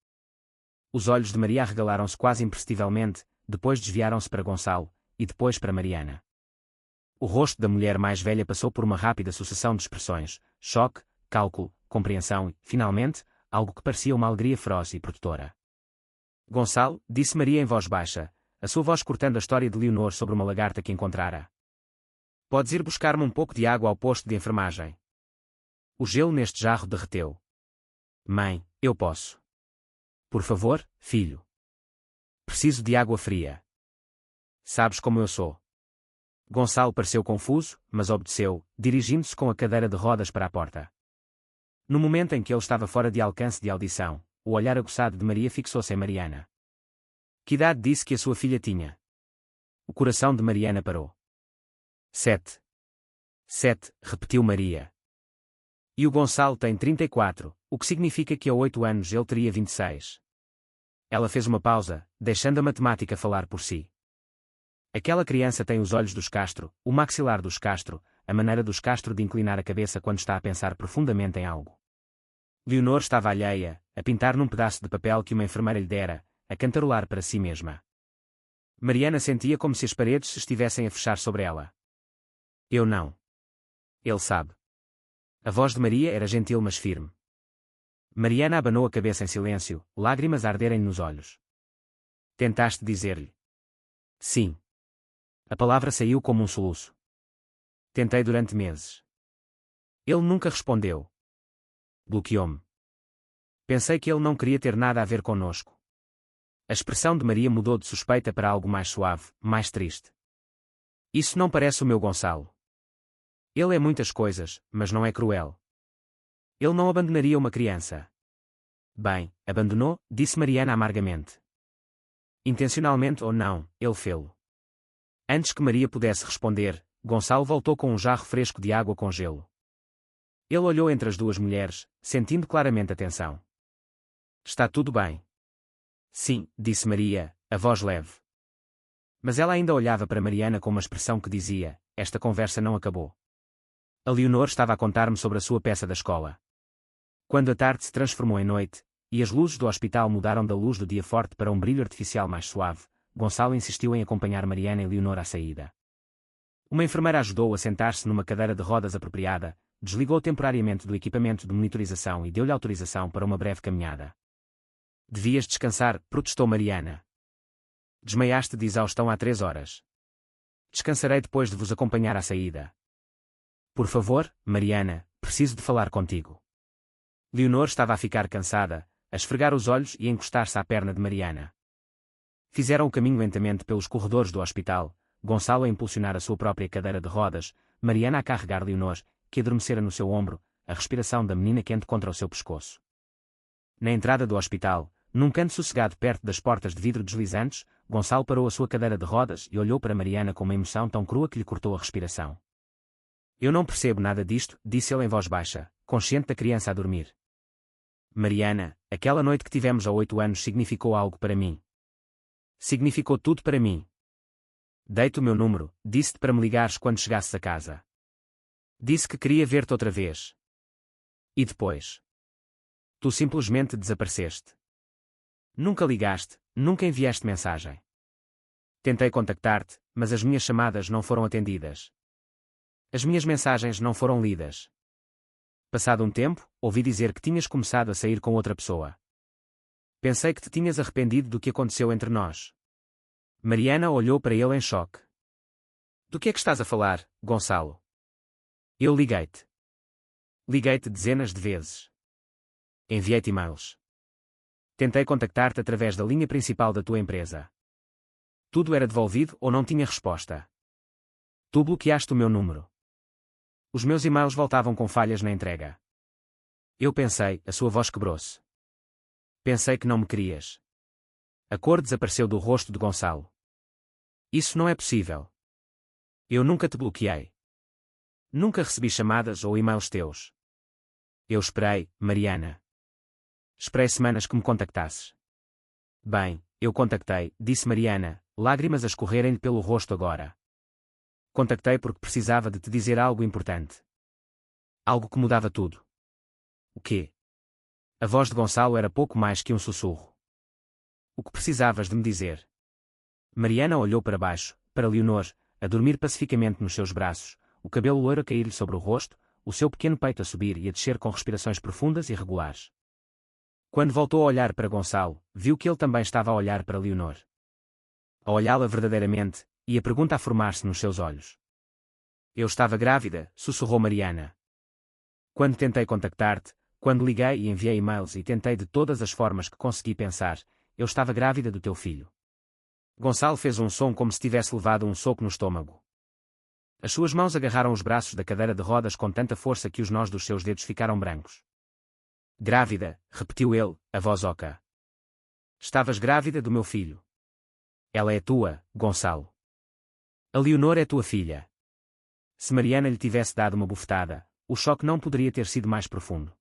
Speaker 1: Os olhos de Maria arregalaram-se quase imperceptivelmente, depois desviaram-se para Gonçalo, e depois para Mariana. O rosto da mulher mais velha passou por uma rápida sucessão de expressões, choque, cálculo, compreensão e, finalmente, algo que parecia uma alegria feroz e protetora. Gonçalo, disse Maria em voz baixa, a sua voz cortando a história de Leonor sobre uma lagarta que encontrara. Podes ir buscar-me um pouco de água ao posto de enfermagem. O gelo neste jarro derreteu. Mãe, eu posso. Por favor, filho. Preciso de água fria. Sabes como eu sou. Gonçalo pareceu confuso, mas obedeceu, dirigindo-se com a cadeira de rodas para a porta. No momento em que ele estava fora de alcance de audição, o olhar aguçado de Maria fixou-se em Mariana. Que idade disse que a sua filha tinha? O coração de Mariana parou. 7. 7, repetiu Maria. E o Gonçalo tem 34, o que significa que a 8 anos ele teria 26. Ela fez uma pausa, deixando a matemática falar por si. Aquela criança tem os olhos dos Castro, o maxilar dos Castro, a maneira dos Castro de inclinar a cabeça quando está a pensar profundamente em algo. Leonor estava alheia, a pintar num pedaço de papel que uma enfermeira lhe dera, a cantarolar para si mesma. Mariana sentia como se as paredes se estivessem a fechar sobre ela. Eu não. Ele sabe. A voz de Maria era gentil mas firme. Mariana abanou a cabeça em silêncio, lágrimas a arderem nos olhos. Tentaste dizer-lhe? Sim. A palavra saiu como um soluço. Tentei durante meses. Ele nunca respondeu. Bloqueou-me. Pensei que ele não queria ter nada a ver conosco. A expressão de Maria mudou de suspeita para algo mais suave, mais triste. Isso não parece o meu Gonçalo. Ele é muitas coisas, mas não é cruel. Ele não abandonaria uma criança. Bem, abandonou, disse Mariana amargamente. Intencionalmente ou não, ele fê-lo. Antes que Maria pudesse responder, Gonçalo voltou com um jarro fresco de água com gelo. Ele olhou entre as duas mulheres, sentindo claramente a tensão. Está tudo bem. Sim, disse Maria, a voz leve. Mas ela ainda olhava para Mariana com uma expressão que dizia, esta conversa não acabou. A Leonor estava a contar-me sobre a sua peça da escola. Quando a tarde se transformou em noite, e as luzes do hospital mudaram da luz do dia forte para um brilho artificial mais suave, Gonçalo insistiu em acompanhar Mariana e Leonor à saída. Uma enfermeira ajudou-o a sentar-se numa cadeira de rodas apropriada, desligou temporariamente do equipamento de monitorização e deu-lhe autorização para uma breve caminhada. Devias descansar, protestou Mariana. Desmaiaste de exaustão há 3 horas. Descansarei depois de vos acompanhar à saída. Por favor, Mariana, preciso de falar contigo. Leonor estava a ficar cansada, a esfregar os olhos e a encostar-se à perna de Mariana. Fizeram o caminho lentamente pelos corredores do hospital, Gonçalo a impulsionar a sua própria cadeira de rodas, Mariana a carregar Leonor, que adormecera no seu ombro, a respiração da menina quente contra o seu pescoço. Na entrada do hospital, num canto sossegado perto das portas de vidro deslizantes, Gonçalo parou a sua cadeira de rodas e olhou para Mariana com uma emoção tão crua que lhe cortou a respiração. Eu não percebo nada disto, disse ele em voz baixa, consciente da criança a dormir. Mariana, aquela noite que tivemos há 8 anos significou algo para mim. Significou tudo para mim. Dei-te o meu número, disse-te para me ligares quando chegasses a casa. Disse que queria ver-te outra vez. E depois? Tu simplesmente desapareceste. Nunca ligaste, nunca enviaste mensagem. Tentei contactar-te, mas as minhas chamadas não foram atendidas. As minhas mensagens não foram lidas. Passado um tempo, ouvi dizer que tinhas começado a sair com outra pessoa. Pensei que te tinhas arrependido do que aconteceu entre nós. Mariana olhou para ele em choque. Do que é que estás a falar, Gonçalo? Eu liguei-te. Liguei-te dezenas de vezes. Enviei-te e-mails. Tentei contactar-te através da linha principal da tua empresa. Tudo era devolvido ou não tinha resposta. Tu bloqueaste o meu número. Os meus e-mails voltavam com falhas na entrega. Eu pensei, a sua voz quebrou-se. Pensei que não me querias. A cor desapareceu do rosto de Gonçalo. Isso não é possível. Eu nunca te bloqueei. Nunca recebi chamadas ou e-mails teus. Eu esperei, Mariana. Esperei semanas que me contactasses. Bem, eu contactei, disse Mariana, lágrimas a escorrerem-lhe pelo rosto agora. Contactei porque precisava de te dizer algo importante. Algo que mudava tudo. O quê? A voz de Gonçalo era pouco mais que um sussurro. O que precisavas de me dizer? Mariana olhou para baixo, para Leonor, a dormir pacificamente nos seus braços, o cabelo loiro a cair-lhe sobre o rosto, o seu pequeno peito a subir e a descer com respirações profundas e regulares. Quando voltou a olhar para Gonçalo, viu que ele também estava a olhar para Leonor. A olhá-la verdadeiramente, e a pergunta a formar-se nos seus olhos. Eu estava grávida, sussurrou Mariana. Quando tentei contactar-te, quando liguei e enviei e-mails e tentei de todas as formas que consegui pensar, eu estava grávida do teu filho. Gonçalo fez um som como se tivesse levado um soco no estômago. As suas mãos agarraram os braços da cadeira de rodas com tanta força que os nós dos seus dedos ficaram brancos. Grávida, repetiu ele, a voz oca. Estavas grávida do meu filho. Ela é tua, Gonçalo. A Leonor é tua filha. Se Mariana lhe tivesse dado uma bufetada, o choque não poderia ter sido mais profundo.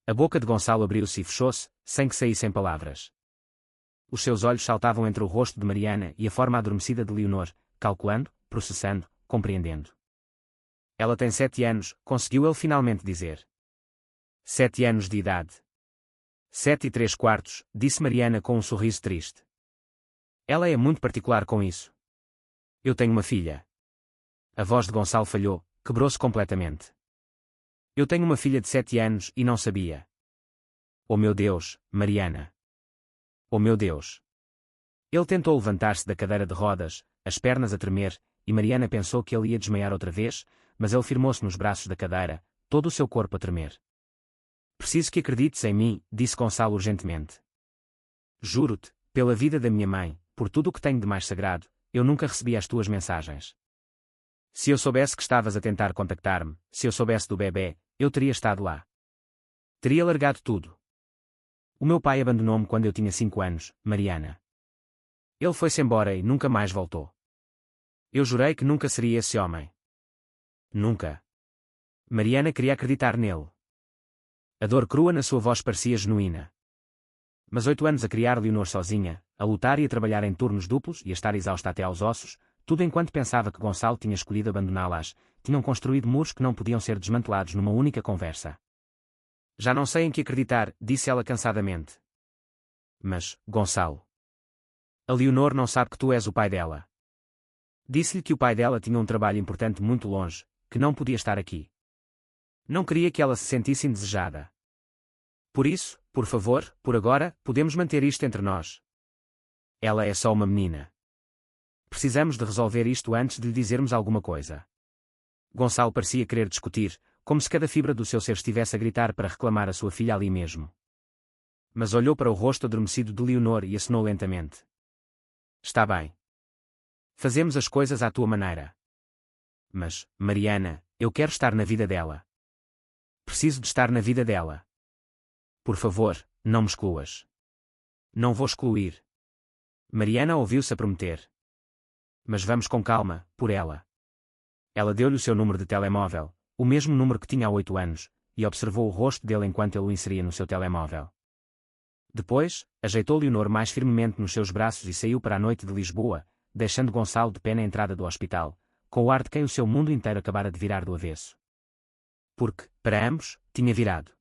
Speaker 1: A boca de Gonçalo abriu-se e fechou-se, sem que saíssem palavras. Os seus olhos saltavam entre o rosto de Mariana e a forma adormecida de Leonor, calculando, processando, compreendendo. Ela tem 7 anos, conseguiu ele finalmente dizer. 7 anos de idade. 7 3/4, disse Mariana com um sorriso triste. Ela é muito particular com isso. Eu tenho uma filha. A voz de Gonçalo falhou, quebrou-se completamente. Eu tenho uma filha de 7 anos e não sabia. Oh meu Deus, Mariana. Oh meu Deus. Ele tentou levantar-se da cadeira de rodas, as pernas a tremer, e Mariana pensou que ele ia desmaiar outra vez, mas ele firmou-se nos braços da cadeira, todo o seu corpo a tremer. Preciso que acredites em mim, disse Gonçalo urgentemente. Juro-te, pela vida da minha mãe, por tudo o que tenho de mais sagrado, eu nunca recebi as tuas mensagens. Se eu soubesse que estavas a tentar contactar-me, se eu soubesse do bebê, eu teria estado lá. Teria largado tudo. O meu pai abandonou-me quando eu tinha 5 anos, Mariana. Ele foi-se embora e nunca mais voltou. Eu jurei que nunca seria esse homem. Nunca. Mariana queria acreditar nele. A dor crua na sua voz parecia genuína. Mas 8 anos a criar Leonor sozinha, a lutar e a trabalhar em turnos duplos e a estar exausta até aos ossos, tudo enquanto pensava que Gonçalo tinha escolhido abandoná-las, tinham construído muros que não podiam ser desmantelados numa única conversa. Já não sei em que acreditar, disse ela cansadamente. Mas, Gonçalo. A Leonor não sabe que tu és o pai dela. Disse-lhe que o pai dela tinha um trabalho importante muito longe, que não podia estar aqui. Não queria que ela se sentisse indesejada. Por isso, por favor, por agora, podemos manter isto entre nós. Ela é só uma menina. Precisamos de resolver isto antes de lhe dizermos alguma coisa. Gonçalo parecia querer discutir, como se cada fibra do seu ser estivesse a gritar para reclamar a sua filha ali mesmo. Mas olhou para o rosto adormecido de Leonor e acenou lentamente. Está bem. Fazemos as coisas à tua maneira. Mas, Mariana, eu quero estar na vida dela. Preciso de estar na vida dela. Por favor, não me excluas. Não vou excluir. Mariana ouviu-se a prometer. Mas vamos com calma, por ela. Ela deu-lhe o seu número de telemóvel, o mesmo número que tinha há 8 anos, e observou o rosto dele enquanto ele o inseria no seu telemóvel. Depois, ajeitou Leonor mais firmemente nos seus braços e saiu para a noite de Lisboa, deixando Gonçalo de pé na entrada do hospital, com o ar de quem o seu mundo inteiro acabara de virar do avesso. Porque, para ambos, tinha virado.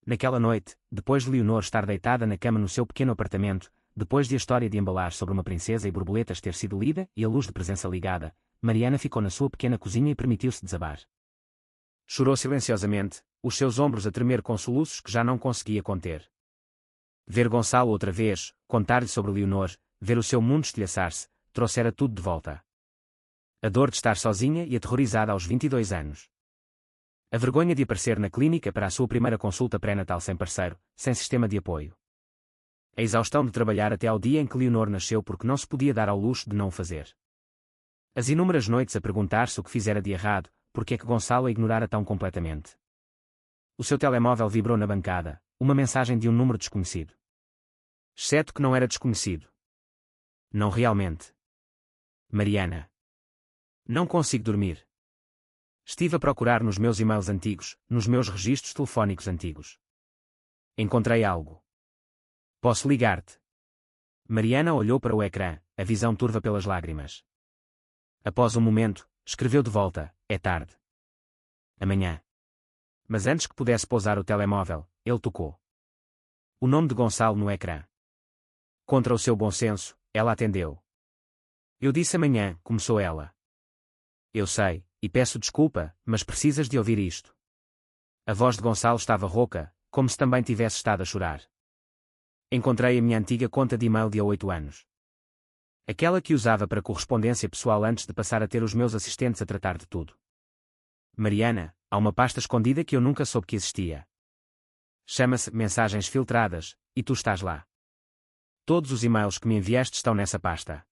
Speaker 1: Naquela noite, depois de Leonor estar deitada na cama no seu pequeno apartamento, depois de a história de embalar sobre uma princesa e borboletas ter sido lida e a luz de presença ligada, Mariana ficou na sua pequena cozinha e permitiu-se desabar. Chorou silenciosamente, os seus ombros a tremer com soluços que já não conseguia conter. Ver Gonçalo outra vez, contar-lhe sobre Leonor, ver o seu mundo estilhaçar-se, trouxera tudo de volta. A dor de estar sozinha e aterrorizada aos 22 anos. A vergonha de aparecer na clínica para a sua primeira consulta pré-natal sem parceiro, sem sistema de apoio. A exaustão de trabalhar até ao dia em que Leonor nasceu porque não se podia dar ao luxo de não o fazer. As inúmeras noites a perguntar-se o que fizera de errado, porque é que Gonçalo a ignorara tão completamente. O seu telemóvel vibrou na bancada, uma mensagem de um número desconhecido. Exceto que não era desconhecido. Não realmente. Mariana. Não consigo dormir. Estive a procurar nos meus e-mails antigos, nos meus registros telefónicos antigos. Encontrei algo. Posso ligar-te? Mariana olhou para o ecrã, a visão turva pelas lágrimas. Após um momento, escreveu de volta, é tarde. Amanhã. Mas antes que pudesse pousar o telemóvel, ele tocou. O nome de Gonçalo no ecrã. Contra o seu bom senso, ela atendeu. Eu disse amanhã, começou ela. Eu sei, e peço desculpa, mas precisas de ouvir isto. A voz de Gonçalo estava rouca, como se também tivesse estado a chorar. Encontrei a minha antiga conta de e-mail de há 8 anos. Aquela que usava para correspondência pessoal antes de passar a ter os meus assistentes a tratar de tudo. Mariana, há uma pasta escondida que eu nunca soube que existia. Chama-se Mensagens Filtradas, e tu estás lá. Todos os e-mails que me enviaste estão nessa pasta.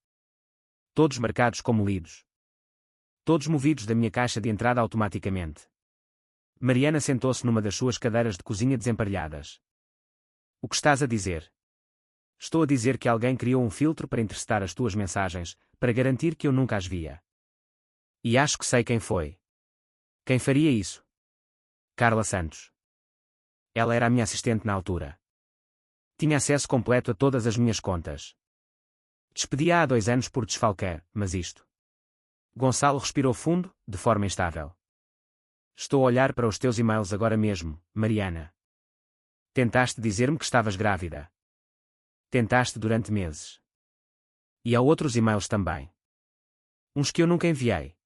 Speaker 1: Todos marcados como lidos. Todos movidos da minha caixa de entrada automaticamente. Mariana sentou-se numa das suas cadeiras de cozinha desemparelhadas. O que estás a dizer? Estou a dizer que alguém criou um filtro para interceptar as tuas mensagens, para garantir que eu nunca as via. E acho que sei quem foi. Quem faria isso? Carla Santos. Ela era a minha assistente na altura. Tinha acesso completo a todas as minhas contas. Despedi-a há 2 anos por desfalcar, mas isto. Gonçalo respirou fundo, de forma instável. Estou a olhar para os teus e-mails agora mesmo, Mariana. Tentaste dizer-me que estavas grávida. Tentaste durante meses. E há outros e-mails também. Uns que eu nunca enviei.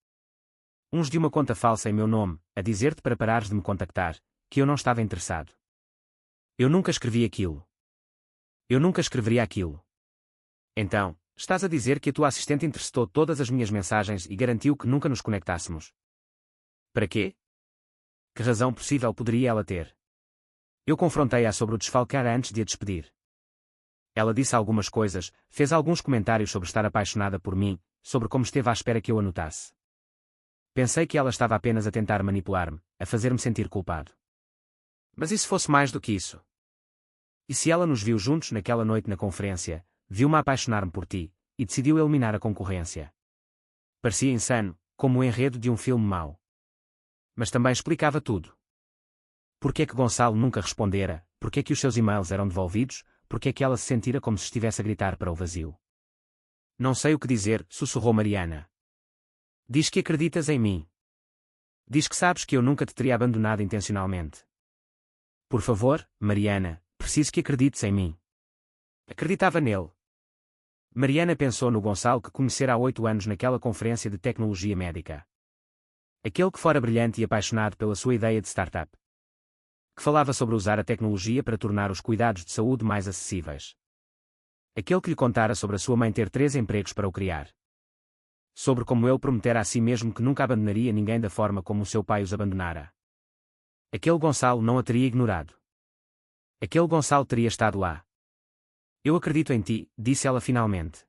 Speaker 1: Uns de uma conta falsa em meu nome, a dizer-te para parares de me contactar, que eu não estava interessado. Eu nunca escrevi aquilo. Eu nunca escreveria aquilo. Então, estás a dizer que a tua assistente interceptou todas as minhas mensagens e garantiu que nunca nos conectássemos. Para quê? Que razão possível poderia ela ter? Eu confrontei-a sobre o desfalcar antes de a despedir. Ela disse algumas coisas, fez alguns comentários sobre estar apaixonada por mim, sobre como esteve à espera que eu a notasse. Pensei que ela estava apenas a tentar manipular-me, a fazer-me sentir culpado. Mas e se fosse mais do que isso? E se ela nos viu juntos naquela noite na conferência, viu-me apaixonar-me por ti, e decidiu eliminar a concorrência? Parecia insano, como o enredo de um filme mau. Mas também explicava tudo. Porque é que Gonçalo nunca respondera, porque é que os seus e-mails eram devolvidos, porque é que ela se sentira como se estivesse a gritar para o vazio. Não sei o que dizer, sussurrou Mariana. Diz que acreditas em mim. Diz que sabes que eu nunca te teria abandonado intencionalmente. Por favor, Mariana, preciso que acredites em mim. Acreditava nele. Mariana pensou no Gonçalo que conhecera há 8 anos naquela conferência de tecnologia médica. Aquele que fora brilhante e apaixonado pela sua ideia de startup. Que falava sobre usar a tecnologia para tornar os cuidados de saúde mais acessíveis. Aquele que lhe contara sobre a sua mãe ter 3 empregos para o criar. Sobre como ele prometera a si mesmo que nunca abandonaria ninguém da forma como o seu pai os abandonara. Aquele Gonçalo não a teria ignorado. Aquele Gonçalo teria estado lá. Eu acredito em ti, disse ela finalmente.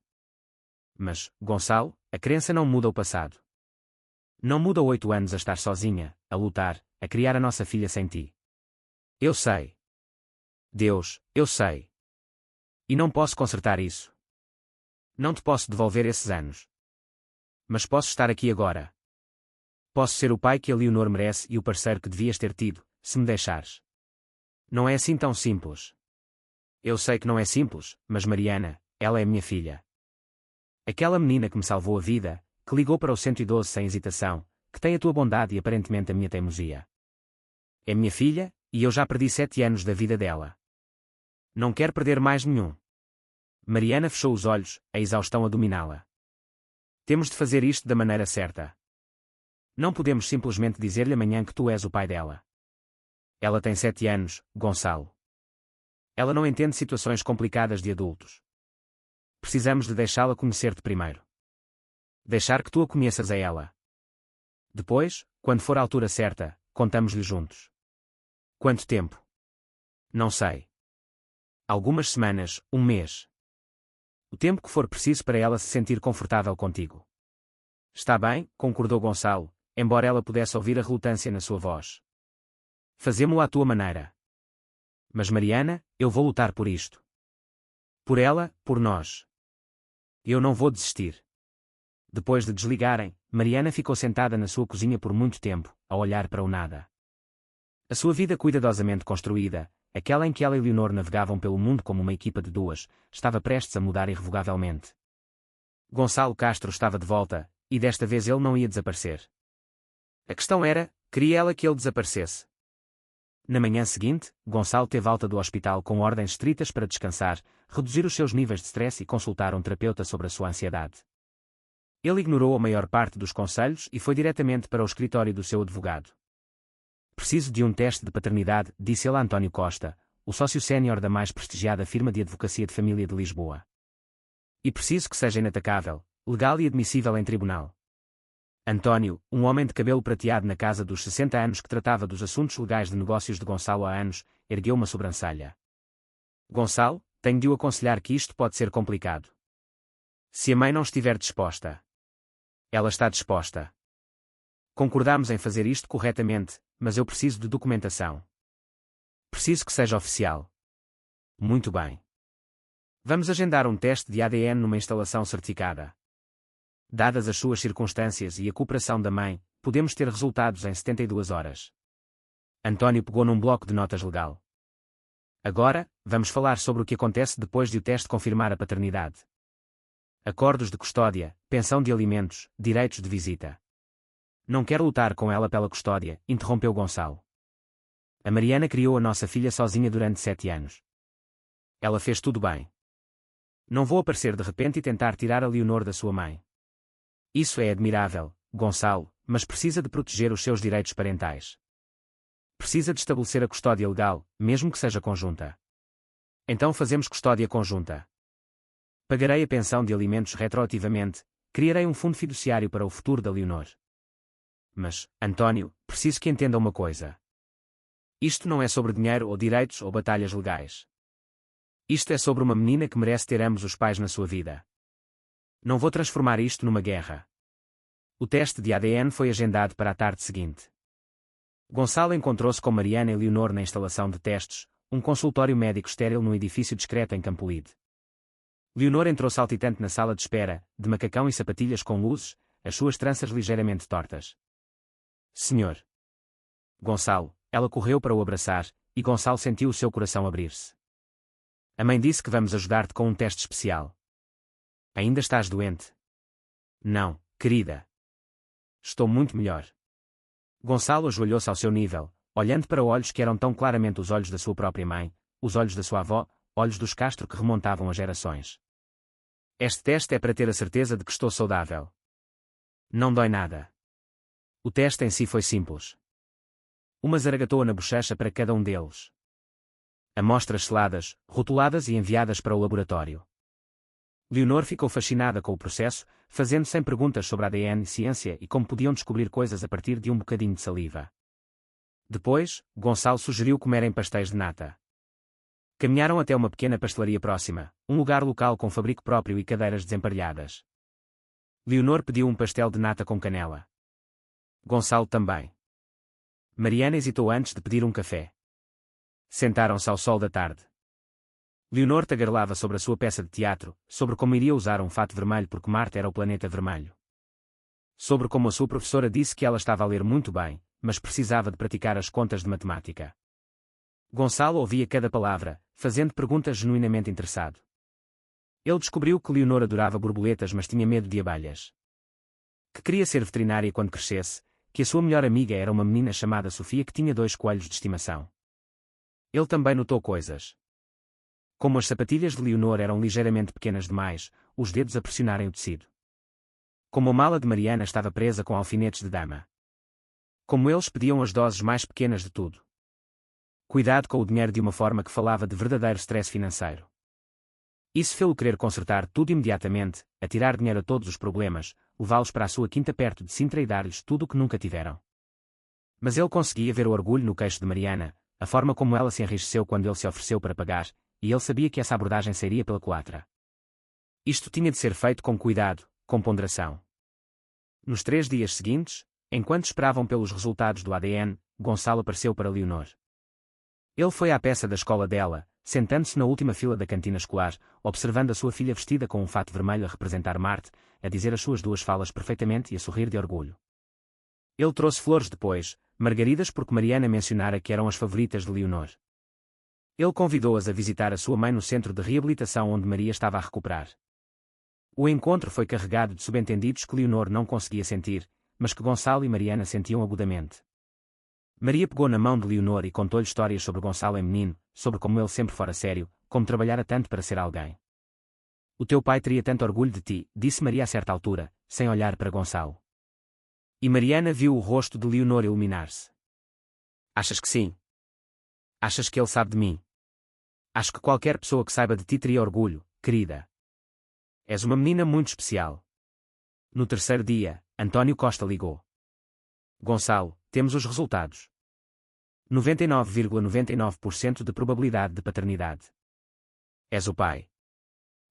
Speaker 1: Mas, Gonçalo, a crença não muda o passado. Não muda 8 anos a estar sozinha, a lutar, a criar a nossa filha sem ti. Eu sei. Deus, eu sei. E não posso consertar isso. Não te posso devolver esses anos. Mas posso estar aqui agora. Posso ser o pai que a Leonor merece e o parceiro que devias ter tido, se me deixares. Não é assim tão simples. Eu sei que não é simples, mas Mariana, ela é minha filha. Aquela menina que me salvou a vida, que ligou para o 112 sem hesitação, que tem a tua bondade e aparentemente a minha teimosia. É minha filha, e eu já perdi 7 anos da vida dela. Não quero perder mais nenhum. Mariana fechou os olhos, a exaustão a dominá-la. Temos de fazer isto da maneira certa. Não podemos simplesmente dizer-lhe amanhã que tu és o pai dela. Ela tem 7 anos, Gonçalo. Ela não entende situações complicadas de adultos. Precisamos de deixá-la conhecer-te primeiro. Deixar que tu a conheças a ela. Depois, quando for a altura certa, contamos-lhe juntos. Quanto tempo? Não sei. Algumas semanas, um mês. O tempo que for preciso para ela se sentir confortável contigo. Está bem, concordou Gonçalo, embora ela pudesse ouvir a relutância na sua voz. Fazemo-lo à tua maneira. Mas Mariana, eu vou lutar por isto. Por ela, por nós. Eu não vou desistir. Depois de desligarem, Mariana ficou sentada na sua cozinha por muito tempo, a olhar para o nada. A sua vida cuidadosamente construída, aquela em que ela e Leonor navegavam pelo mundo como uma equipa de duas, estava prestes a mudar irrevogavelmente. Gonçalo Castro estava de volta, e desta vez ele não ia desaparecer. A questão era, queria ela que ele desaparecesse. Na manhã seguinte, Gonçalo teve alta do hospital com ordens estritas para descansar, reduzir os seus níveis de stress e consultar um terapeuta sobre a sua ansiedade. Ele ignorou a maior parte dos conselhos e foi diretamente para o escritório do seu advogado. Preciso de um teste de paternidade, disse ele a António Costa, o sócio sénior da mais prestigiada firma de advocacia de família de Lisboa. E preciso que seja inatacável, legal e admissível em tribunal. António, um homem de cabelo prateado na casa dos 60 anos que tratava dos assuntos legais de negócios de Gonçalo há anos, ergueu uma sobrancelha. Gonçalo, tenho de o aconselhar que isto pode ser complicado. Se a mãe não estiver disposta. Ela está disposta. Concordamos em fazer isto corretamente, mas eu preciso de documentação. Preciso que seja oficial. Muito bem. Vamos agendar um teste de ADN numa instalação certificada. Dadas as suas circunstâncias e a cooperação da mãe, podemos ter resultados em 72 horas. António pegou num bloco de notas legal. Agora, vamos falar sobre o que acontece depois de o teste confirmar a paternidade. Acordos de custódia, pensão de alimentos, direitos de visita. Não quero lutar com ela pela custódia, interrompeu Gonçalo. A Mariana criou a nossa filha sozinha durante 7 anos. Ela fez tudo bem. Não vou aparecer de repente e tentar tirar a Leonor da sua mãe. Isso é admirável, Gonçalo, mas precisa de proteger os seus direitos parentais. Precisa de estabelecer a custódia legal, mesmo que seja conjunta. Então fazemos custódia conjunta. Pagarei a pensão de alimentos retroativamente, criarei um fundo fiduciário para o futuro da Leonor. Mas, António, preciso que entenda uma coisa. Isto não é sobre dinheiro ou direitos ou batalhas legais. Isto é sobre uma menina que merece ter ambos os pais na sua vida. Não vou transformar isto numa guerra. O teste de ADN foi agendado para a tarde seguinte. Gonçalo encontrou-se com Mariana e Leonor na instalação de testes, um consultório médico estéril num edifício discreto em Campolide. Leonor entrou saltitante na sala de espera, de macacão e sapatilhas com luzes, as suas tranças ligeiramente tortas. Senhor. Gonçalo, ela correu para o abraçar, e Gonçalo sentiu o seu coração abrir-se. A mãe disse que vamos ajudar-te com um teste especial. Ainda estás doente? Não, querida. Estou muito melhor. Gonçalo ajoelhou-se ao seu nível, olhando para olhos que eram tão claramente os olhos da sua própria mãe, os olhos da sua avó, olhos dos Castro que remontavam a gerações. Este teste é para ter a certeza de que estou saudável. Não dói nada. O teste em si foi simples. Uma zaragatoa na bochecha para cada um deles. Amostras seladas, rotuladas e enviadas para o laboratório. Leonor ficou fascinada com o processo, fazendo 100 perguntas sobre ADN, ciência e como podiam descobrir coisas a partir de um bocadinho de saliva. Depois, Gonçalo sugeriu comerem pastéis de nata. Caminharam até uma pequena pastelaria próxima, um lugar local com fabrico próprio e cadeiras desemparelhadas. Leonor pediu um pastel de nata com canela. Gonçalo também. Mariana hesitou antes de pedir um café. Sentaram-se ao sol da tarde. Leonor tagarelava sobre a sua peça de teatro, sobre como iria usar um fato vermelho porque Marte era o planeta vermelho. Sobre como a sua professora disse que ela estava a ler muito bem, mas precisava de praticar as contas de matemática. Gonçalo ouvia cada palavra, fazendo perguntas genuinamente interessado. Ele descobriu que Leonor adorava borboletas, mas tinha medo de abelhas. Que queria ser veterinária quando crescesse, que a sua melhor amiga era uma menina chamada Sofia que tinha 2 coelhos de estimação. Ele também notou coisas. Como as sapatilhas de Leonor eram ligeiramente pequenas demais, os dedos a pressionarem o tecido. Como a mala de Mariana estava presa com alfinetes de dama. Como eles pediam as doses mais pequenas de tudo. Cuidado com o dinheiro de uma forma que falava de verdadeiro stress financeiro. Isso fez-o querer consertar tudo imediatamente, atirar dinheiro a todos os problemas, levá-los para a sua quinta perto de Sintra e dar-lhes tudo o que nunca tiveram. Mas ele conseguia ver o orgulho no queixo de Mariana, a forma como ela se enrijeceu quando ele se ofereceu para pagar, e ele sabia que essa abordagem sairia pela culatra. Isto tinha de ser feito com cuidado, com ponderação. Nos 3 dias seguintes, enquanto esperavam pelos resultados do ADN, Gonçalo apareceu para Leonor. Ele foi à peça da escola dela, sentando-se na última fila da cantina escolar, observando a sua filha vestida com um fato vermelho a representar Marte, a dizer as suas 2 falas perfeitamente e a sorrir de orgulho. Ele trouxe flores depois, margaridas porque Mariana mencionara que eram as favoritas de Leonor. Ele convidou-as a visitar a sua mãe no centro de reabilitação onde Maria estava a recuperar. O encontro foi carregado de subentendidos que Leonor não conseguia sentir, mas que Gonçalo e Mariana sentiam agudamente. Maria pegou na mão de Leonor e contou-lhe histórias sobre Gonçalo em menino, sobre como ele sempre fora sério, como trabalhara tanto para ser alguém. O teu pai teria tanto orgulho de ti, disse Maria a certa altura, sem olhar para Gonçalo. E Mariana viu o rosto de Leonor iluminar-se. Achas que sim? Achas que ele sabe de mim? Acho que qualquer pessoa que saiba de ti teria orgulho, querida. És uma menina muito especial. No 3º dia, António Costa ligou. Gonçalo, temos os resultados. 99,99% de probabilidade de paternidade. És o pai.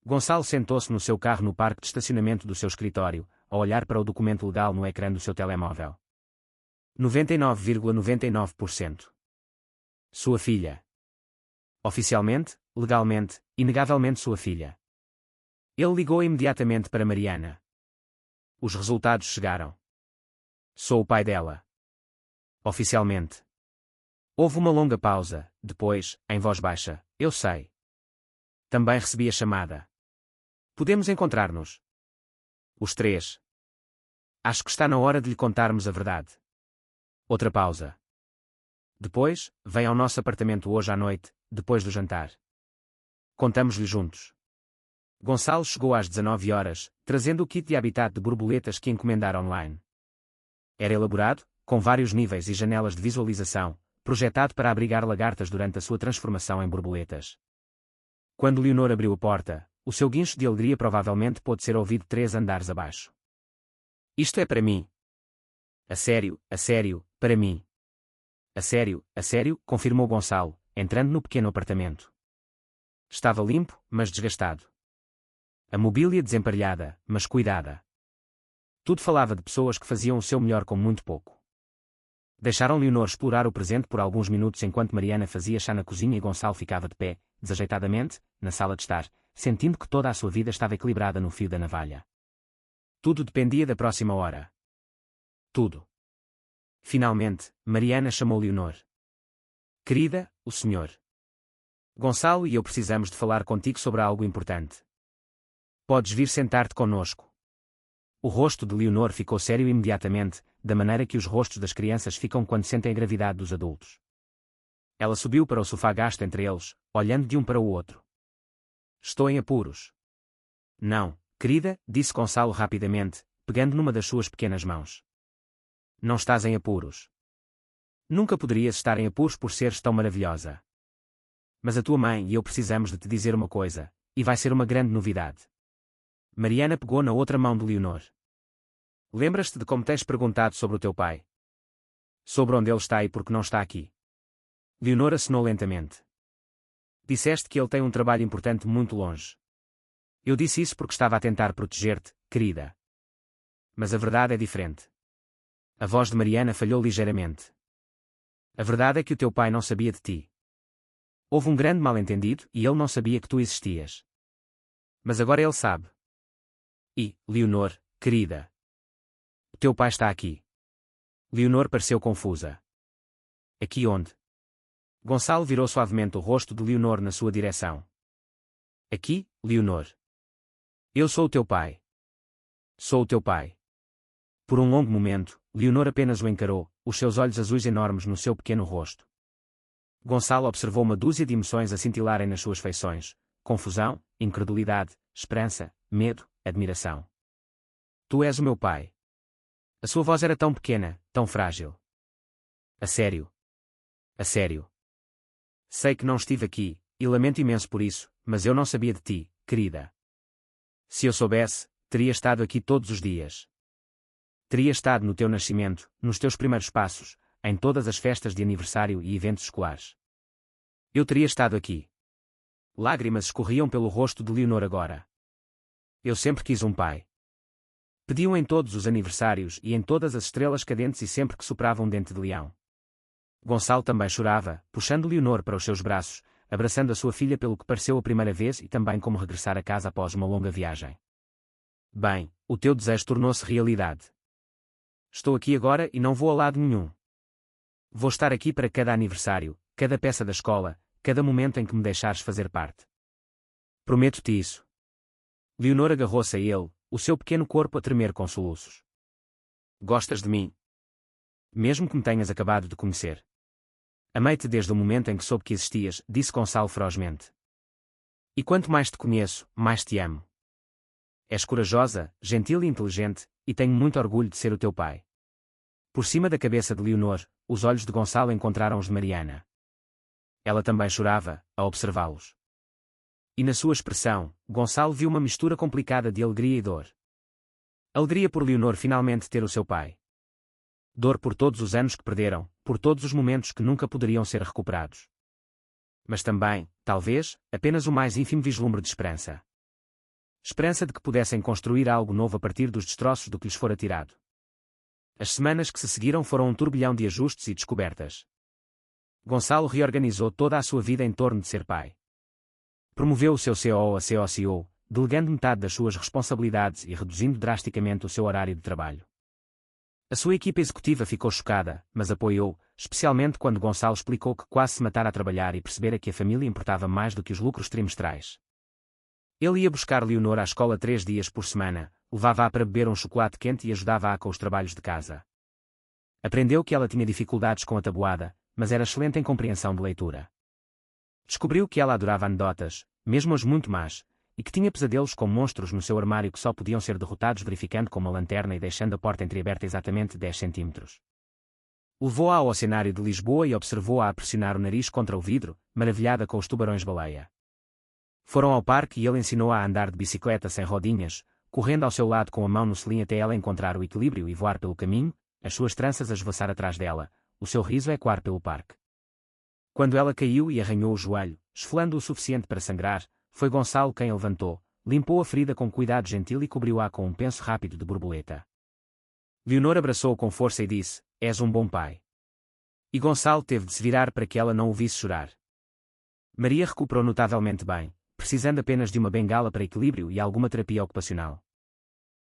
Speaker 1: Gonçalo sentou-se no seu carro no parque de estacionamento do seu escritório, a olhar para o documento legal no ecrã do seu telemóvel. 99,99%. Sua filha. Oficialmente, legalmente, inegavelmente sua filha. Ele ligou imediatamente para Mariana. Os resultados chegaram. Sou o pai dela. Oficialmente. Houve uma longa pausa, depois, em voz baixa, eu sei. Também recebi a chamada. Podemos encontrar-nos? Os 3. Acho que está na hora de lhe contarmos a verdade. Outra pausa. Depois, vem ao nosso apartamento hoje à noite, depois do jantar. Contamos-lhe juntos. Gonçalo chegou às 19 horas, trazendo o kit de habitat de borboletas que encomendara online. Era elaborado, com vários níveis e janelas de visualização, projetado para abrigar lagartas durante a sua transformação em borboletas. Quando Leonor abriu a porta, o seu guincho de alegria provavelmente pôde ser ouvido 3 andares abaixo. Isto é para mim. A sério, para mim. A sério, confirmou Gonçalo, entrando no pequeno apartamento. Estava limpo, mas desgastado. A mobília desemparelhada, mas cuidada. Tudo falava de pessoas que faziam o seu melhor com muito pouco. Deixaram Leonor explorar o presente por alguns minutos enquanto Mariana fazia chá na cozinha e Gonçalo ficava de pé, desajeitadamente, na sala de estar, sentindo que toda a sua vida estava equilibrada no fio da navalha. Tudo dependia da próxima hora. Tudo. Finalmente, Mariana chamou Leonor. Querida, o senhor. Gonçalo e eu precisamos de falar contigo sobre algo importante. Podes vir sentar-te conosco. O rosto de Leonor ficou sério imediatamente, da maneira que os rostos das crianças ficam quando sentem a gravidade dos adultos. Ela subiu para o sofá gasto entre eles, olhando de um para o outro. Estou em apuros. Não, querida, disse Gonçalo rapidamente, pegando numa das suas pequenas mãos. Não estás em apuros. Nunca poderias estar em apuros por seres tão maravilhosa. Mas a tua mãe e eu precisamos de te dizer uma coisa, e vai ser uma grande novidade. Mariana pegou na outra mão de Leonor. Lembras-te de como tens perguntado sobre o teu pai? Sobre onde ele está e por que não está aqui? Leonor acenou lentamente. Disseste que ele tem um trabalho importante muito longe. Eu disse isso porque estava a tentar proteger-te, querida. Mas a verdade é diferente. A voz de Mariana falhou ligeiramente. A verdade é que o teu pai não sabia de ti. Houve um grande mal-entendido e ele não sabia que tu existias. Mas agora ele sabe. E, Leonor, querida. Teu pai está aqui. Leonor pareceu confusa. Aqui onde? Gonçalo virou suavemente o rosto de Leonor na sua direção. Aqui, Leonor. Eu sou o teu pai. Sou o teu pai. Por um longo momento, Leonor apenas o encarou, os seus olhos azuis enormes no seu pequeno rosto. Gonçalo observou uma dúzia de emoções a cintilarem nas suas feições: confusão, incredulidade, esperança, medo, admiração. Tu és o meu pai. A sua voz era tão pequena, tão frágil. A sério. A sério. Sei que não estive aqui, e lamento imenso por isso, mas eu não sabia de ti, querida. Se eu soubesse, teria estado aqui todos os dias. Teria estado no teu nascimento, nos teus primeiros passos, em todas as festas de aniversário e eventos escolares. Eu teria estado aqui. Lágrimas escorriam pelo rosto de Leonor agora. Eu sempre quis um pai. Pediam em todos os aniversários e em todas as estrelas cadentes e sempre que soprava um dente de leão. Gonçalo também chorava, puxando Leonor para os seus braços, abraçando a sua filha pelo que pareceu a primeira vez e também como regressar a casa após uma longa viagem. Bem, o teu desejo tornou-se realidade. Estou aqui agora e não vou a lado nenhum. Vou estar aqui para cada aniversário, cada peça da escola, cada momento em que me deixares fazer parte. Prometo-te isso. Leonor agarrou-se a ele, o seu pequeno corpo a tremer com soluços. Gostas de mim? Mesmo que me tenhas acabado de conhecer. Amei-te desde o momento em que soube que existias, disse Gonçalo ferozmente. E quanto mais te conheço, mais te amo. És corajosa, gentil e inteligente, e tenho muito orgulho de ser o teu pai. Por cima da cabeça de Leonor, os olhos de Gonçalo encontraram os de Mariana. Ela também chorava, a observá-los. E na sua expressão, Gonçalo viu uma mistura complicada de alegria e dor. Alegria por Leonor finalmente ter o seu pai. Dor por todos os anos que perderam, por todos os momentos que nunca poderiam ser recuperados. Mas também, talvez, apenas o mais ínfimo vislumbre de esperança. Esperança de que pudessem construir algo novo a partir dos destroços do que lhes fora tirado. As semanas que se seguiram foram um turbilhão de ajustes e descobertas. Gonçalo reorganizou toda a sua vida em torno de ser pai. Promoveu o seu COO a COCO, delegando metade das suas responsabilidades e reduzindo drasticamente o seu horário de trabalho. A sua equipa executiva ficou chocada, mas apoiou, especialmente quando Gonçalo explicou que quase se matara a trabalhar e percebera que a família importava mais do que os lucros trimestrais. Ele ia buscar Leonor à escola 3 dias por semana, levava-a para beber um chocolate quente e ajudava-a com os trabalhos de casa. Aprendeu que ela tinha dificuldades com a tabuada, mas era excelente em compreensão de leitura. Descobriu que ela adorava anedotas, mesmo as muito más, e que tinha pesadelos com monstros no seu armário que só podiam ser derrotados verificando com uma lanterna e deixando a porta entreaberta exatamente 10 centímetros. Levou-a ao cenário de Lisboa e observou-a a pressionar o nariz contra o vidro, maravilhada com os tubarões-baleia. Foram ao parque e ele ensinou-a a andar de bicicleta sem rodinhas, correndo ao seu lado com a mão no selim até ela encontrar o equilíbrio e voar pelo caminho, as suas tranças a esvoaçar atrás dela, o seu riso a ecoar pelo parque. Quando ela caiu e arranhou o joelho, esfolando o suficiente para sangrar, foi Gonçalo quem a levantou, limpou a ferida com cuidado gentil e cobriu-a com um penso rápido de borboleta. Leonor abraçou-o com força e disse: És um bom pai. E Gonçalo teve de se virar para que ela não o visse chorar. Maria recuperou notavelmente bem, precisando apenas de uma bengala para equilíbrio e alguma terapia ocupacional.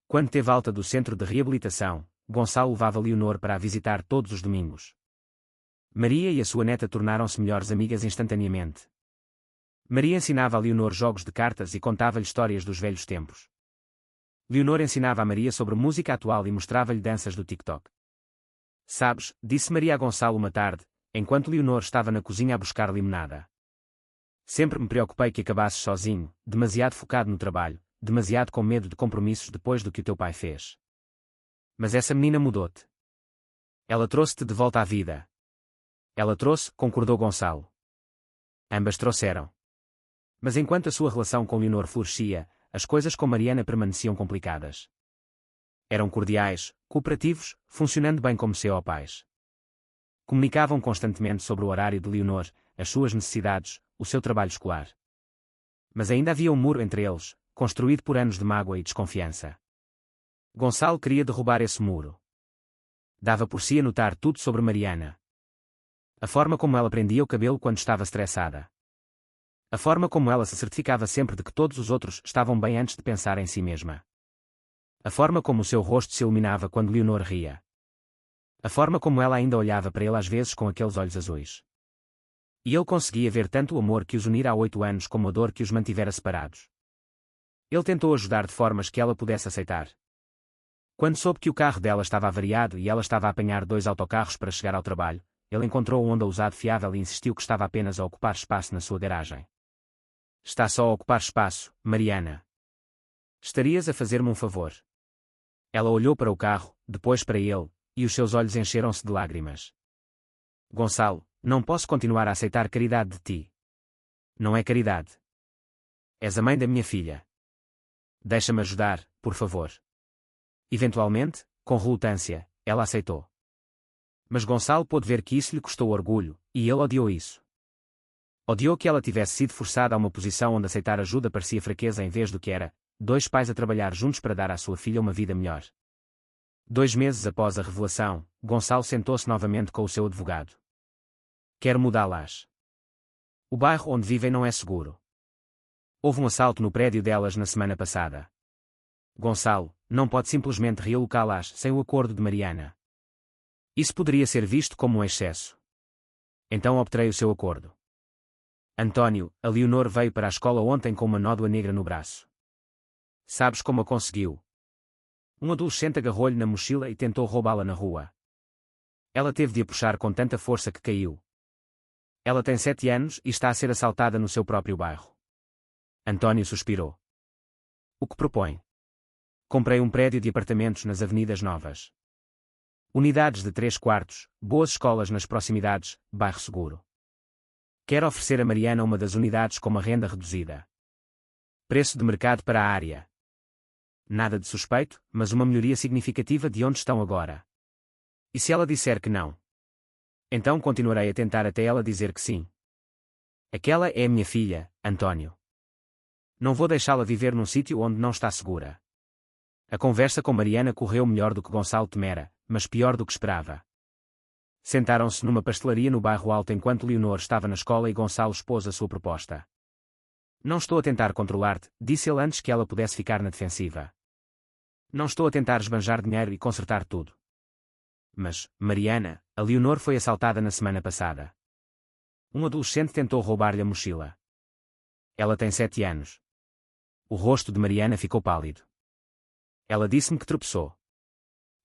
Speaker 1: Quando teve alta do centro de reabilitação, Gonçalo levava Leonor para a visitar todos os domingos. Maria e a sua neta tornaram-se melhores amigas instantaneamente. Maria ensinava a Leonor jogos de cartas e contava-lhe histórias dos velhos tempos. Leonor ensinava a Maria sobre música atual e mostrava-lhe danças do TikTok. Sabes, disse Maria a Gonçalo uma tarde, enquanto Leonor estava na cozinha a buscar limonada. Sempre me preocupei que acabasses sozinho, demasiado focado no trabalho, demasiado com medo de compromissos depois do que o teu pai fez. Mas essa menina mudou-te. Ela trouxe-te de volta à vida. Ela trouxe, concordou Gonçalo. Ambas trouxeram. Mas enquanto a sua relação com Leonor florescia, as coisas com Mariana permaneciam complicadas. Eram cordiais, cooperativos, funcionando bem como pais. Comunicavam constantemente sobre o horário de Leonor, as suas necessidades, o seu trabalho escolar. Mas ainda havia um muro entre eles, construído por anos de mágoa e desconfiança. Gonçalo queria derrubar esse muro. Dava por si a notar tudo sobre Mariana. A forma como ela prendia o cabelo quando estava estressada. A forma como ela se certificava sempre de que todos os outros estavam bem antes de pensar em si mesma. A forma como o seu rosto se iluminava quando Leonor ria. A forma como ela ainda olhava para ele às vezes com aqueles olhos azuis. E ele conseguia ver tanto o amor que os unira há 8 anos como a dor que os mantivera separados. Ele tentou ajudar de formas que ela pudesse aceitar. Quando soube que o carro dela estava avariado e ela estava a apanhar 2 autocarros para chegar ao trabalho, ele encontrou um Honda usado fiável e insistiu que estava apenas a ocupar espaço na sua garagem. Está só a ocupar espaço, Mariana. Estarias a fazer-me um favor? Ela olhou para o carro, depois para ele, e os seus olhos encheram-se de lágrimas. Gonçalo, não posso continuar a aceitar caridade de ti. Não é caridade. És a mãe da minha filha. Deixa-me ajudar, por favor. Eventualmente, com relutância, ela aceitou. Mas Gonçalo pôde ver que isso lhe custou orgulho, e ele odiou isso. Odiou que ela tivesse sido forçada a uma posição onde aceitar ajuda parecia fraqueza em vez do que era, 2 pais a trabalhar juntos para dar à sua filha uma vida melhor. 2 meses após a revelação, Gonçalo sentou-se novamente com o seu advogado. Quero mudá-las. O bairro onde vivem não é seguro. Houve um assalto no prédio delas na semana passada. Gonçalo não pode simplesmente realocá-las sem o acordo de Mariana. Isso poderia ser visto como um excesso. Então obterei o seu acordo. António, a Leonor veio para a escola ontem com uma nódoa negra no braço. Sabes como a conseguiu? Um adolescente agarrou-lhe na mochila e tentou roubá-la na rua. Ela teve de a puxar com tanta força que caiu. Ela tem 7 anos e está a ser assaltada no seu próprio bairro. António suspirou. O que propõe? Comprei um prédio de apartamentos nas Avenidas Novas. Unidades de 3 quartos, boas escolas nas proximidades, bairro seguro. Quero oferecer a Mariana uma das unidades com uma renda reduzida. Preço de mercado para a área. Nada de suspeito, mas uma melhoria significativa de onde estão agora. E se ela disser que não? Então continuarei a tentar até ela dizer que sim. Aquela é a minha filha, António. Não vou deixá-la viver num sítio onde não está segura. A conversa com Mariana correu melhor do que Gonçalo temera, mas pior do que esperava. Sentaram-se numa pastelaria no bairro Alto enquanto Leonor estava na escola e Gonçalo expôs a sua proposta. Não estou a tentar controlar-te, disse ele antes que ela pudesse ficar na defensiva. Não estou a tentar esbanjar dinheiro e consertar tudo. Mas, Mariana, a Leonor foi assaltada na semana passada. Um adolescente tentou roubar-lhe a mochila. Ela tem 7 anos. O rosto de Mariana ficou pálido. Ela disse-me que tropeçou.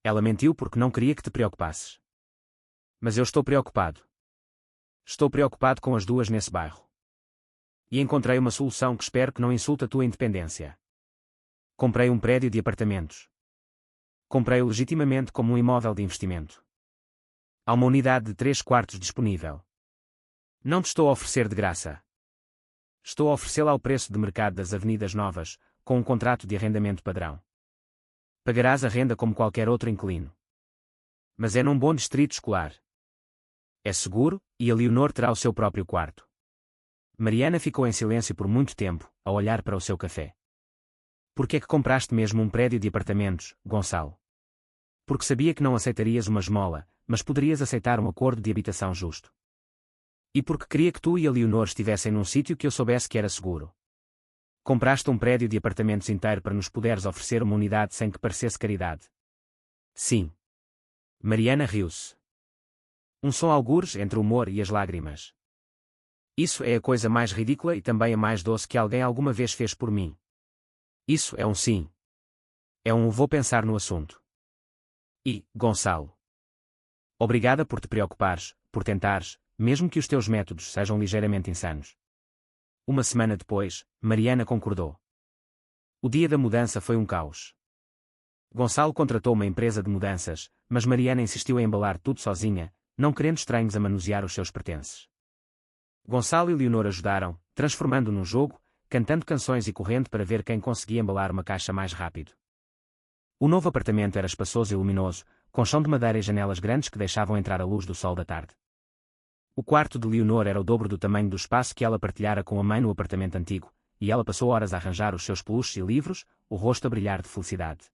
Speaker 1: Ela mentiu porque não queria que te preocupasses. Mas eu estou preocupado. Estou preocupado com as duas nesse bairro. E encontrei uma solução que espero que não insulte a tua independência. Comprei um prédio de apartamentos. Comprei-o legitimamente como um imóvel de investimento. Há uma unidade de 3 quartos disponível. Não te estou a oferecer de graça. Estou a oferecê-la ao preço de mercado das Avenidas Novas, com um contrato de arrendamento padrão. Pagarás a renda como qualquer outro inquilino. Mas é num bom distrito escolar. É seguro, e a Leonor terá o seu próprio quarto. Mariana ficou em silêncio por muito tempo, a olhar para o seu café. Por que é que compraste mesmo um prédio de apartamentos, Gonçalo? Porque sabia que não aceitarias uma esmola, mas poderias aceitar um acordo de habitação justo. E porque queria que tu e a Leonor estivessem num sítio que eu soubesse que era seguro. Compraste um prédio de apartamentos inteiro para nos poderes oferecer uma unidade sem que parecesse caridade. Sim. Mariana riu-se. Um som algures entre o humor e as lágrimas. Isso é a coisa mais ridícula e também a mais doce que alguém alguma vez fez por mim. Isso é um sim. É um vou pensar no assunto. E, Gonçalo. Obrigada por te preocupares, por tentares, mesmo que os teus métodos sejam ligeiramente insanos. Uma semana depois, Mariana concordou. O dia da mudança foi um caos. Gonçalo contratou uma empresa de mudanças, mas Mariana insistiu em embalar tudo sozinha, não querendo estranhos a manusear os seus pertences. Gonçalo e Leonor ajudaram, transformando num jogo, cantando canções e correndo para ver quem conseguia embalar uma caixa mais rápido. O novo apartamento era espaçoso e luminoso, com chão de madeira e janelas grandes que deixavam entrar a luz do sol da tarde. O quarto de Leonor era o dobro do tamanho do espaço que ela partilhara com a mãe no apartamento antigo, e ela passou horas a arranjar os seus peluches e livros, o rosto a brilhar de felicidade.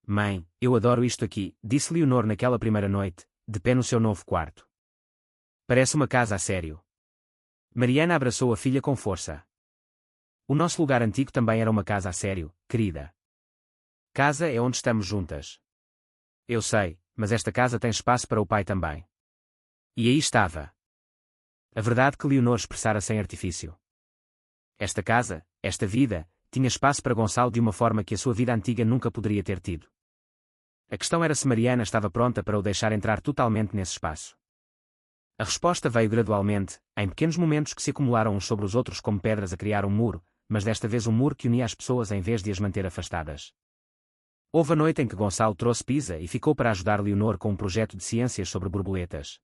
Speaker 1: Mãe, eu adoro isto aqui, disse Leonor naquela primeira noite, de pé no seu novo quarto. Parece uma casa a sério. Mariana abraçou a filha com força. O nosso lugar antigo também era uma casa a sério, querida. Casa é onde estamos juntas. Eu sei, mas esta casa tem espaço para o pai também. E aí estava. A verdade que Leonor expressara sem artifício. Esta casa, esta vida, tinha espaço para Gonçalo de uma forma que a sua vida antiga nunca poderia ter tido. A questão era se Mariana estava pronta para o deixar entrar totalmente nesse espaço. A resposta veio gradualmente, em pequenos momentos que se acumularam uns sobre os outros como pedras a criar um muro, mas desta vez um muro que unia as pessoas em vez de as manter afastadas. Houve a noite em que Gonçalo trouxe Pisa e ficou para ajudar Leonor com um projeto de ciências sobre borboletas.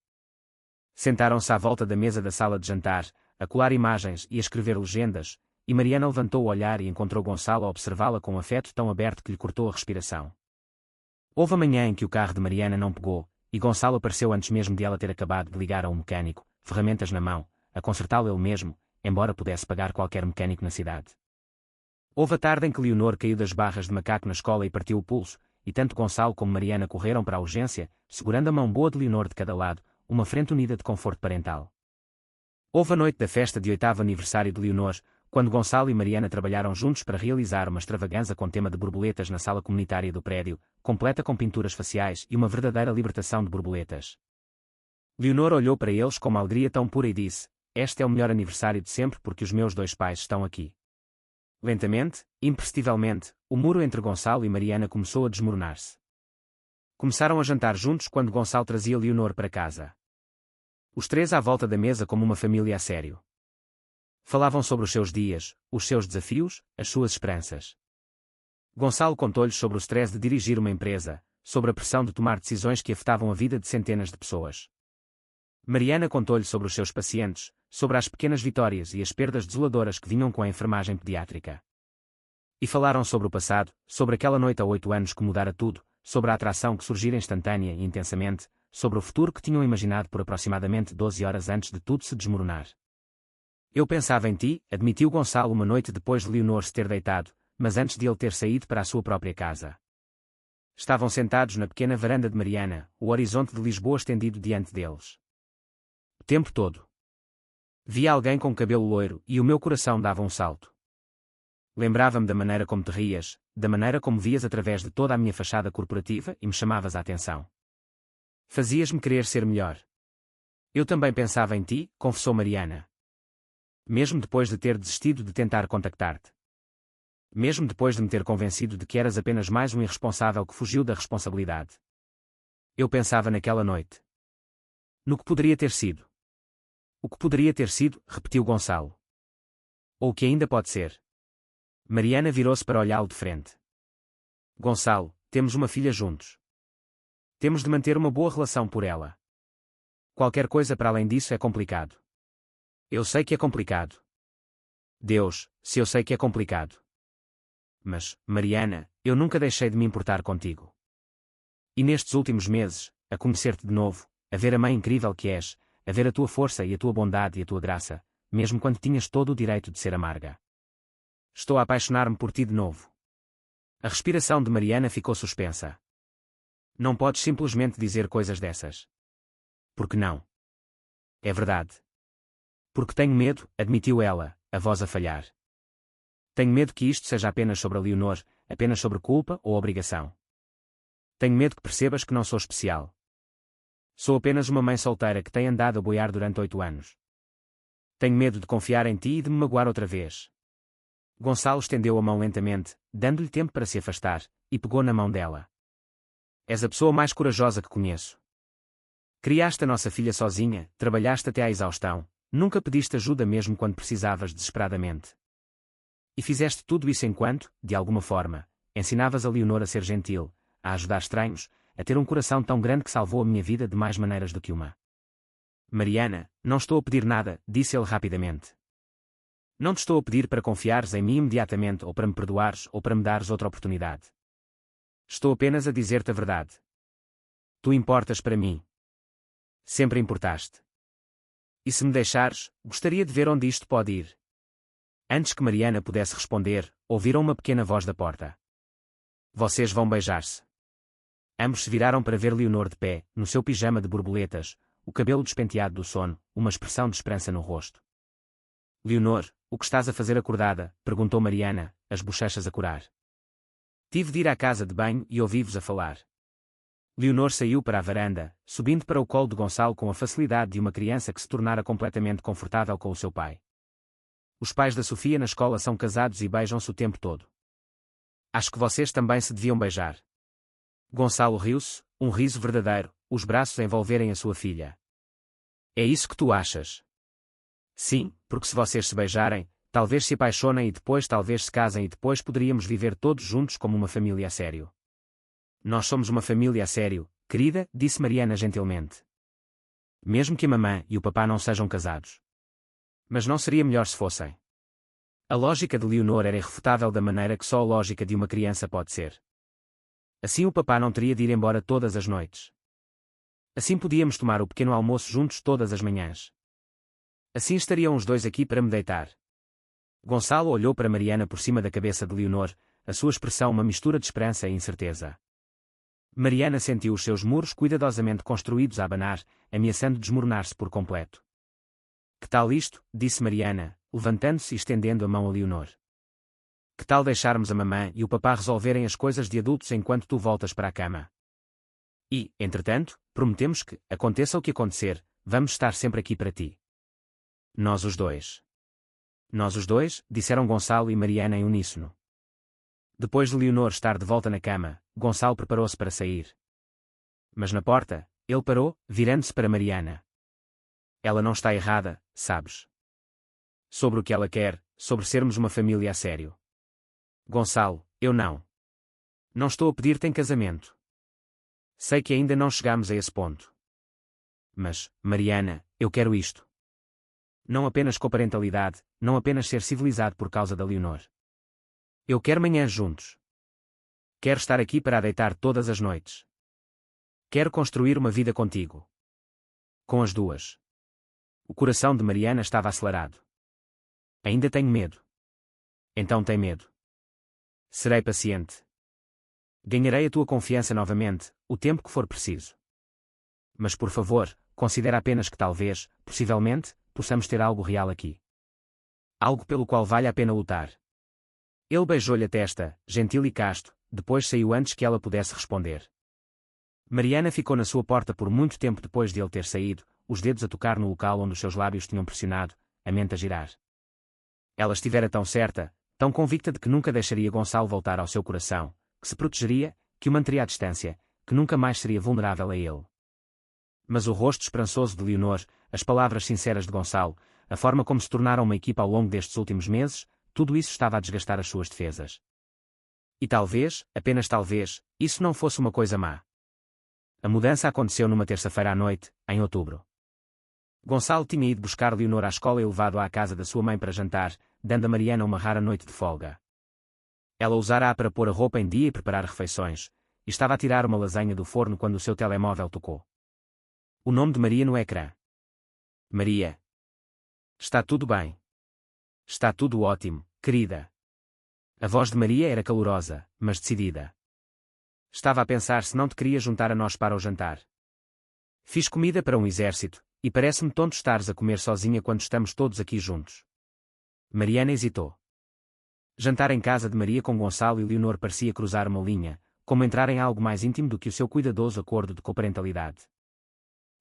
Speaker 1: Sentaram-se à volta da mesa da sala de jantar, a colar imagens e a escrever legendas, e Mariana levantou o olhar e encontrou Gonçalo a observá-la com um afeto tão aberto que lhe cortou a respiração. Houve a manhã em que o carro de Mariana não pegou, e Gonçalo apareceu antes mesmo de ela ter acabado de ligar a um mecânico, ferramentas na mão, a consertá-lo ele mesmo, embora pudesse pagar qualquer mecânico na cidade. Houve a tarde em que Leonor caiu das barras de macaco na escola e partiu o pulso, e tanto Gonçalo como Mariana correram para a urgência, segurando a mão boa de Leonor de cada lado, uma frente unida de conforto parental. Houve a noite da festa de 8º aniversário de Leonor, quando Gonçalo e Mariana trabalharam juntos para realizar uma extravaganza com tema de borboletas na sala comunitária do prédio, completa com pinturas faciais e uma verdadeira libertação de borboletas. Leonor olhou para eles com uma alegria tão pura e disse: "Este é o melhor aniversário de sempre porque os meus dois pais estão aqui." Lentamente, imperceptivelmente, o muro entre Gonçalo e Mariana começou a desmoronar-se. Começaram a jantar juntos quando Gonçalo trazia Leonor para casa. Os três à volta da mesa como uma família a sério. Falavam sobre os seus dias, os seus desafios, as suas esperanças. Gonçalo contou-lhes sobre o stress de dirigir uma empresa, sobre a pressão de tomar decisões que afetavam a vida de centenas de pessoas. Mariana contou-lhe sobre os seus pacientes, sobre as pequenas vitórias e as perdas desoladoras que vinham com a enfermagem pediátrica. E falaram sobre o passado, sobre aquela noite há 8 anos que mudara tudo, sobre a atração que surgira instantânea e intensamente, sobre o futuro que tinham imaginado por aproximadamente 12 horas antes de tudo se desmoronar. "Eu pensava em ti", admitiu Gonçalo uma noite depois de Leonor se ter deitado, mas antes de ele ter saído para a sua própria casa. Estavam sentados na pequena varanda de Mariana, o horizonte de Lisboa estendido diante deles. O tempo todo. Via alguém com cabelo loiro e o meu coração dava um salto. Lembrava-me da maneira como te rias, da maneira como vias através de toda a minha fachada corporativa e me chamavas a atenção. Fazias-me querer ser melhor. Eu também pensava em ti, confessou Mariana. Mesmo depois de ter desistido de tentar contactar-te. Mesmo depois de me ter convencido de que eras apenas mais um irresponsável que fugiu da responsabilidade. Eu pensava naquela noite. No que poderia ter sido. O que poderia ter sido, repetiu Gonçalo. Ou o que ainda pode ser. Mariana virou-se para olhá-lo de frente. Gonçalo, temos uma filha juntos. Temos de manter uma boa relação por ela. Qualquer coisa para além disso é complicado. Eu sei que é complicado. Deus, se eu sei que é complicado. Mas, Mariana, eu nunca deixei de me importar contigo. E nestes últimos meses, a conhecer-te de novo, a ver a mãe incrível que és, a ver a tua força e a tua bondade e a tua graça, mesmo quando tinhas todo o direito de ser amarga. Estou a apaixonar-me por ti de novo. A respiração de Mariana ficou suspensa. Não podes simplesmente dizer coisas dessas. Por que não? É verdade. Porque tenho medo, admitiu ela, a voz a falhar. Tenho medo que isto seja apenas sobre a Leonor, apenas sobre culpa ou obrigação. Tenho medo que percebas que não sou especial. Sou apenas uma mãe solteira que tem andado a boiar durante 8 anos. Tenho medo de confiar em ti e de me magoar outra vez. Gonçalo estendeu a mão lentamente, dando-lhe tempo para se afastar, e pegou na mão dela. És a pessoa mais corajosa que conheço. Criaste a nossa filha sozinha, trabalhaste até à exaustão, nunca pediste ajuda mesmo quando precisavas desesperadamente. E fizeste tudo isso enquanto, de alguma forma, ensinavas a Leonor a ser gentil, a ajudar estranhos, a ter um coração tão grande que salvou a minha vida de mais maneiras do que uma. Mariana, não estou a pedir nada, disse ele rapidamente. Não te estou a pedir para confiares em mim imediatamente ou para me perdoares ou para me dares outra oportunidade. Estou apenas a dizer-te a verdade. Tu importas para mim. Sempre importaste. E se me deixares, gostaria de ver onde isto pode ir. Antes que Mariana pudesse responder, ouviram uma pequena voz da porta. Vocês vão beijar-se. Ambos se viraram para ver Leonor de pé, no seu pijama de borboletas, o cabelo despenteado do sono, uma expressão de esperança no rosto. Leonor, o que estás a fazer acordada? Perguntou Mariana, as bochechas a corar. Tive de ir à casa de banho e ouvi-vos a falar. Leonor saiu para a varanda, subindo para o colo de Gonçalo com a facilidade de uma criança que se tornara completamente confortável com o seu pai. Os pais da Sofia na escola são casados e beijam-se o tempo todo. Acho que vocês também se deviam beijar. Gonçalo riu-se, um riso verdadeiro, os braços a envolverem a sua filha. É isso que tu achas? Sim, porque se vocês se beijarem, talvez se apaixonem e depois talvez se casem e depois poderíamos viver todos juntos como uma família a sério. Nós somos uma família a sério, querida, disse Mariana gentilmente. Mesmo que a mamã e o papá não sejam casados. Mas não seria melhor se fossem? A lógica de Leonor era irrefutável da maneira que só a lógica de uma criança pode ser. Assim o papá não teria de ir embora todas as noites. Assim podíamos tomar o pequeno almoço juntos todas as manhãs. Assim estariam os dois aqui para me deitar. Gonçalo olhou para Mariana por cima da cabeça de Leonor, a sua expressão uma mistura de esperança e incerteza. Mariana sentiu os seus muros cuidadosamente construídos a abanar, ameaçando desmoronar-se por completo. Que tal isto? Disse Mariana, levantando-se e estendendo a mão a Leonor. Que tal deixarmos a mamã e o papá resolverem as coisas de adultos enquanto tu voltas para a cama? E, entretanto, prometemos que, aconteça o que acontecer, vamos estar sempre aqui para ti. Nós os dois. Nós os dois, disseram Gonçalo e Mariana em uníssono. Depois de Leonor estar de volta na cama, Gonçalo preparou-se para sair. Mas na porta, ele parou, virando-se para Mariana. Ela não está errada, sabes? Sobre o que ela quer, sobre sermos uma família a sério. Gonçalo, eu não. Não estou a pedir-te em casamento. Sei que ainda não chegamos a esse ponto. Mas, Mariana, eu quero isto. Não apenas coparentalidade, não apenas ser civilizado por causa da Leonor. Eu quero manhãs juntos. Quero estar aqui para a deitar todas as noites. Quero construir uma vida contigo. Com as duas. O coração de Mariana estava acelerado. Ainda tenho medo. Então tem medo. Serei paciente. Ganharei a tua confiança novamente, o tempo que for preciso. Mas por favor, considera apenas que talvez, possivelmente, possamos ter algo real aqui. Algo pelo qual vale a pena lutar. Ele beijou-lhe a testa, gentil e casto, depois saiu antes que ela pudesse responder. Mariana ficou na sua porta por muito tempo depois de ele ter saído, os dedos a tocar no local onde os seus lábios tinham pressionado, a mente a girar. Ela estivera tão certa, tão convicta de que nunca deixaria Gonçalo voltar ao seu coração, que se protegeria, que o manteria à distância, que nunca mais seria vulnerável a ele. Mas o rosto esperançoso de Leonor, as palavras sinceras de Gonçalo, a forma como se tornaram uma equipa ao longo destes últimos meses, tudo isso estava a desgastar as suas defesas. E talvez, apenas talvez, isso não fosse uma coisa má. A mudança aconteceu numa terça-feira à noite, em outubro. Gonçalo tinha ido buscar Leonor à escola e levado-a à casa da sua mãe para jantar, dando a Mariana uma rara noite de folga. Ela usara-a para pôr a roupa em dia e preparar refeições, e estava a tirar uma lasanha do forno quando o seu telemóvel tocou. O nome de Maria no ecrã. Maria. Está tudo bem. Está tudo ótimo, querida. A voz de Maria era calorosa, mas decidida. Estava a pensar se não te queria juntar a nós para o jantar. Fiz comida para um exército, e parece-me tonto estares a comer sozinha quando estamos todos aqui juntos. Mariana hesitou. Jantar em casa de Maria com Gonçalo e Leonor parecia cruzar uma linha, como entrar em algo mais íntimo do que o seu cuidadoso acordo de coparentalidade.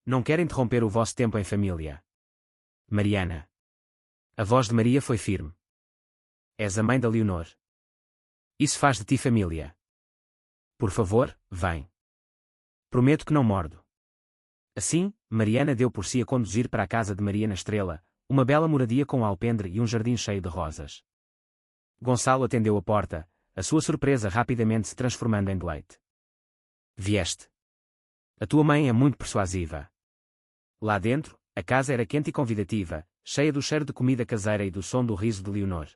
Speaker 1: Não quero interromper o vosso tempo em família. Mariana. A voz de Maria foi firme. És a mãe da Leonor. Isso faz de ti família. Por favor, vem. Prometo que não mordo. Assim, Mariana deu por si a conduzir para a casa de Maria na Estrela, uma bela moradia com alpendre e um jardim cheio de rosas. Gonçalo atendeu a porta, a sua surpresa rapidamente se transformando em deleite. Vieste. A tua mãe é muito persuasiva. Lá dentro, a casa era quente e convidativa, cheia do cheiro de comida caseira e do som do riso de Leonor.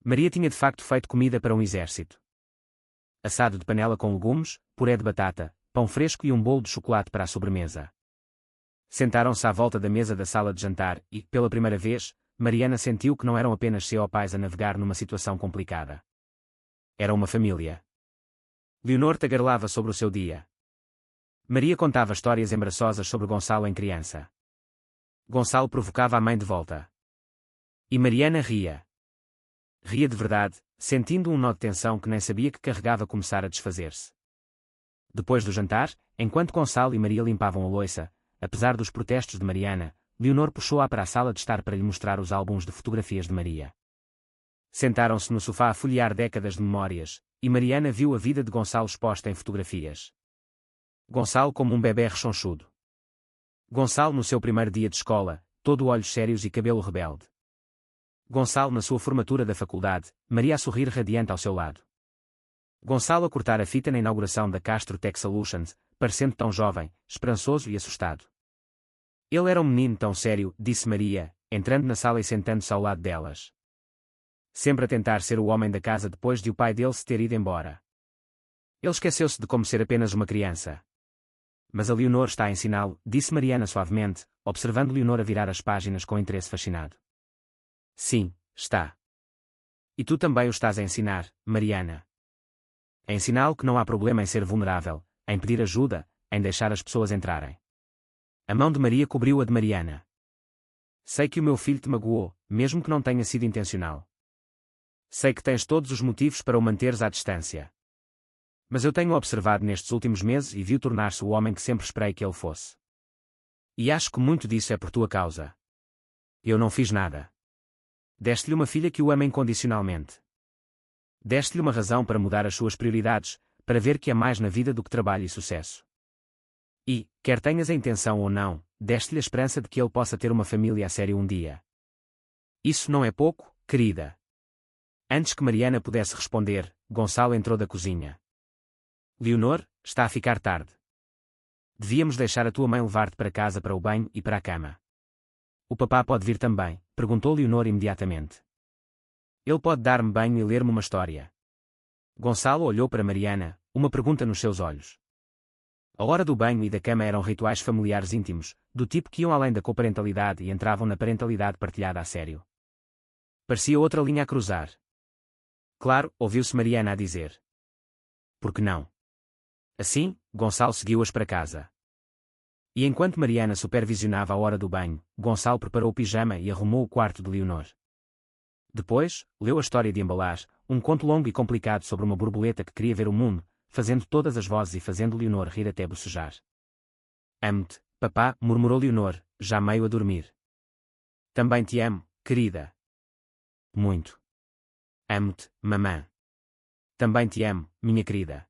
Speaker 1: Maria tinha de facto feito comida para um exército. Assado de panela com legumes, puré de batata, pão fresco e um bolo de chocolate para a sobremesa. Sentaram-se à volta da mesa da sala de jantar e, pela primeira vez, Mariana sentiu que não eram apenas seus pais a navegar numa situação complicada. Era uma família. Leonor tagarelava sobre o seu dia. Maria contava histórias embaraçosas sobre Gonçalo em criança. Gonçalo provocava a mãe de volta. E Mariana ria. Ria de verdade, sentindo um nó de tensão que nem sabia que carregava começar a desfazer-se. Depois do jantar, enquanto Gonçalo e Maria limpavam a louça, apesar dos protestos de Mariana, Leonor puxou-a para a sala de estar para lhe mostrar os álbuns de fotografias de Maria. Sentaram-se no sofá a folhear décadas de memórias, e Mariana viu a vida de Gonçalo exposta em fotografias. Gonçalo como um bebê rechonchudo. Gonçalo no seu primeiro dia de escola, todo olhos sérios e cabelo rebelde. Gonçalo na sua formatura da faculdade, Maria a sorrir radiante ao seu lado. Gonçalo a cortar a fita na inauguração da Castro Tech Solutions, parecendo tão jovem, esperançoso e assustado. Ele era um menino tão sério, disse Maria, entrando na sala e sentando-se ao lado delas. Sempre a tentar ser o homem da casa depois de o pai dele se ter ido embora. Ele esqueceu-se de como ser apenas uma criança. Mas a Leonor está a ensiná-lo, disse Mariana suavemente, observando Leonor a virar as páginas com interesse fascinado. Sim, está. E tu também o estás a ensinar, Mariana. A ensiná-lo que não há problema em ser vulnerável, em pedir ajuda, em deixar as pessoas entrarem. A mão de Maria cobriu a de Mariana. Sei que o meu filho te magoou, mesmo que não tenha sido intencional. Sei que tens todos os motivos para o manteres à distância. Mas eu tenho observado nestes últimos meses e vi-o tornar-se o homem que sempre esperei que ele fosse. E acho que muito disso é por tua causa. Eu não fiz nada. Deste-lhe uma filha que o ama incondicionalmente. Deste-lhe uma razão para mudar as suas prioridades, para ver que é mais na vida do que trabalho e sucesso. E, quer tenhas a intenção ou não, deste-lhe a esperança de que ele possa ter uma família a sério um dia. Isso não é pouco, querida. Antes que Mariana pudesse responder, Gonçalo entrou da cozinha. Leonor, está a ficar tarde. Devíamos deixar a tua mãe levar-te para casa para o banho e para a cama. O papá pode vir também, perguntou Leonor imediatamente. Ele pode dar-me banho e ler-me uma história. Gonçalo olhou para Mariana, uma pergunta nos seus olhos. A hora do banho e da cama eram rituais familiares íntimos, do tipo que iam além da coparentalidade e entravam na parentalidade partilhada a sério. Parecia outra linha a cruzar. Claro, ouviu-se Mariana a dizer. Por que não? Assim, Gonçalo seguiu-as para casa. E enquanto Mariana supervisionava a hora do banho, Gonçalo preparou o pijama e arrumou o quarto de Leonor. Depois, leu a história de embalagem, um conto longo e complicado sobre uma borboleta que queria ver o mundo, fazendo todas as vozes e fazendo Leonor rir até bocejar. Amo-te, papá, murmurou Leonor, já meio a dormir. Também te amo, querida. Muito. Amo-te, mamã. Também te amo, minha querida.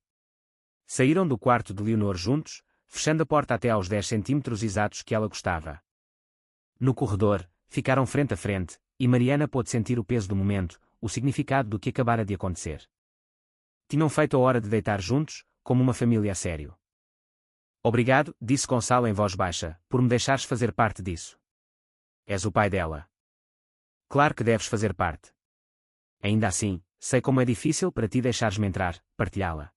Speaker 1: Saíram do quarto de Leonor juntos, fechando a porta até aos 10 centímetros exatos que ela gostava. No corredor, ficaram frente a frente, e Mariana pôde sentir o peso do momento, o significado do que acabara de acontecer. Tinham feito a hora de deitar juntos, como uma família a sério. Obrigado, disse Gonçalo em voz baixa, por me deixares fazer parte disso. És o pai dela. Claro que deves fazer parte. Ainda assim, sei como é difícil para ti deixares-me entrar, partilhá-la.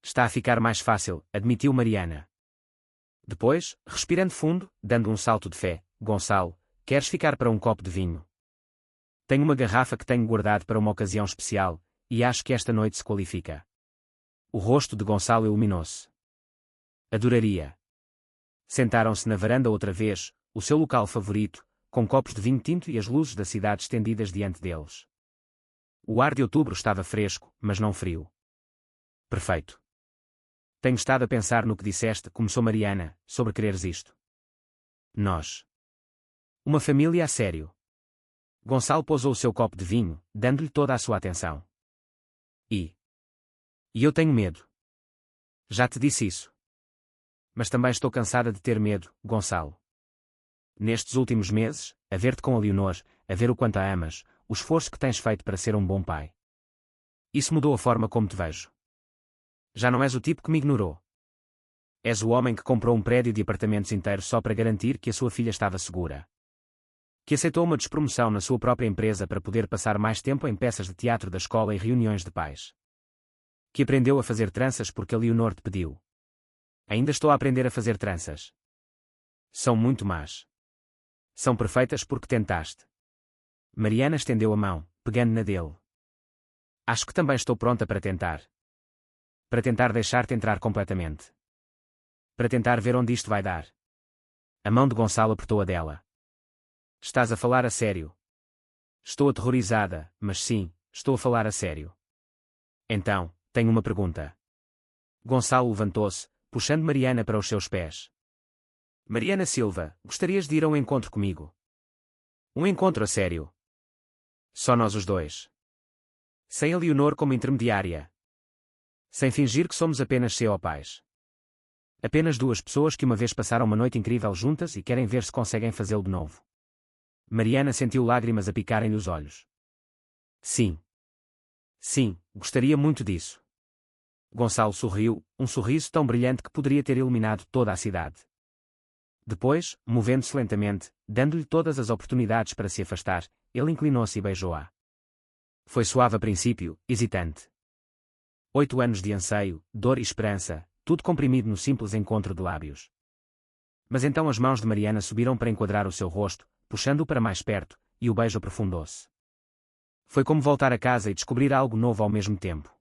Speaker 1: Está a ficar mais fácil, admitiu Mariana. Depois, respirando fundo, dando um salto de fé, Gonçalo, queres ficar para um copo de vinho? Tenho uma garrafa que tenho guardado para uma ocasião especial, e acho que esta noite se qualifica. O rosto de Gonçalo iluminou-se. Adoraria. Sentaram-se na varanda outra vez, o seu local favorito, com copos de vinho tinto e as luzes da cidade estendidas diante deles. O ar de outubro estava fresco, mas não frio. Perfeito. Tenho estado a pensar no que disseste, começou Mariana, sobre quereres isto. Nós. Uma família a sério. Gonçalo pousou o seu copo de vinho, dando-lhe toda a sua atenção. E eu tenho medo. Já te disse isso. Mas também estou cansada de ter medo, Gonçalo. Nestes últimos meses, a ver-te com a Leonor, a ver o quanto a amas, o esforço que tens feito para ser um bom pai. Isso mudou a forma como te vejo. Já não és o tipo que me ignorou. És o homem que comprou um prédio de apartamentos inteiro só para garantir que a sua filha estava segura. Que aceitou uma despromoção na sua própria empresa para poder passar mais tempo em peças de teatro da escola e reuniões de pais. Que aprendeu a fazer tranças porque a Leonor te pediu. Ainda estou a aprender a fazer tranças. São muito más. São perfeitas porque tentaste. Mariana estendeu a mão, pegando na dele. Acho que também estou pronta para tentar. Para tentar deixar-te entrar completamente. Para tentar ver onde isto vai dar. A mão de Gonçalo apertou a dela. Estás a falar a sério? Estou aterrorizada, mas sim, estou a falar a sério. Então, tenho uma pergunta. Gonçalo levantou-se, puxando Mariana para os seus pés. Mariana Silva, gostarias de ir a um encontro comigo? Um encontro a sério? Só nós os dois. Sem a Leonor como intermediária. Sem fingir que somos apenas pais. Apenas duas pessoas que uma vez passaram uma noite incrível juntas e querem ver se conseguem fazê-lo de novo. Mariana sentiu lágrimas a picarem-lhe os olhos. Sim. Sim, gostaria muito disso. Gonçalo sorriu, um sorriso tão brilhante que poderia ter iluminado toda a cidade. Depois, movendo-se lentamente, dando-lhe todas as oportunidades para se afastar, ele inclinou-se e beijou-a. Foi suave a princípio, hesitante. 8 anos de anseio, dor e esperança, tudo comprimido no simples encontro de lábios. Mas então as mãos de Mariana subiram para enquadrar o seu rosto, puxando-o para mais perto, e o beijo aprofundou-se. Foi como voltar a casa e descobrir algo novo ao mesmo tempo.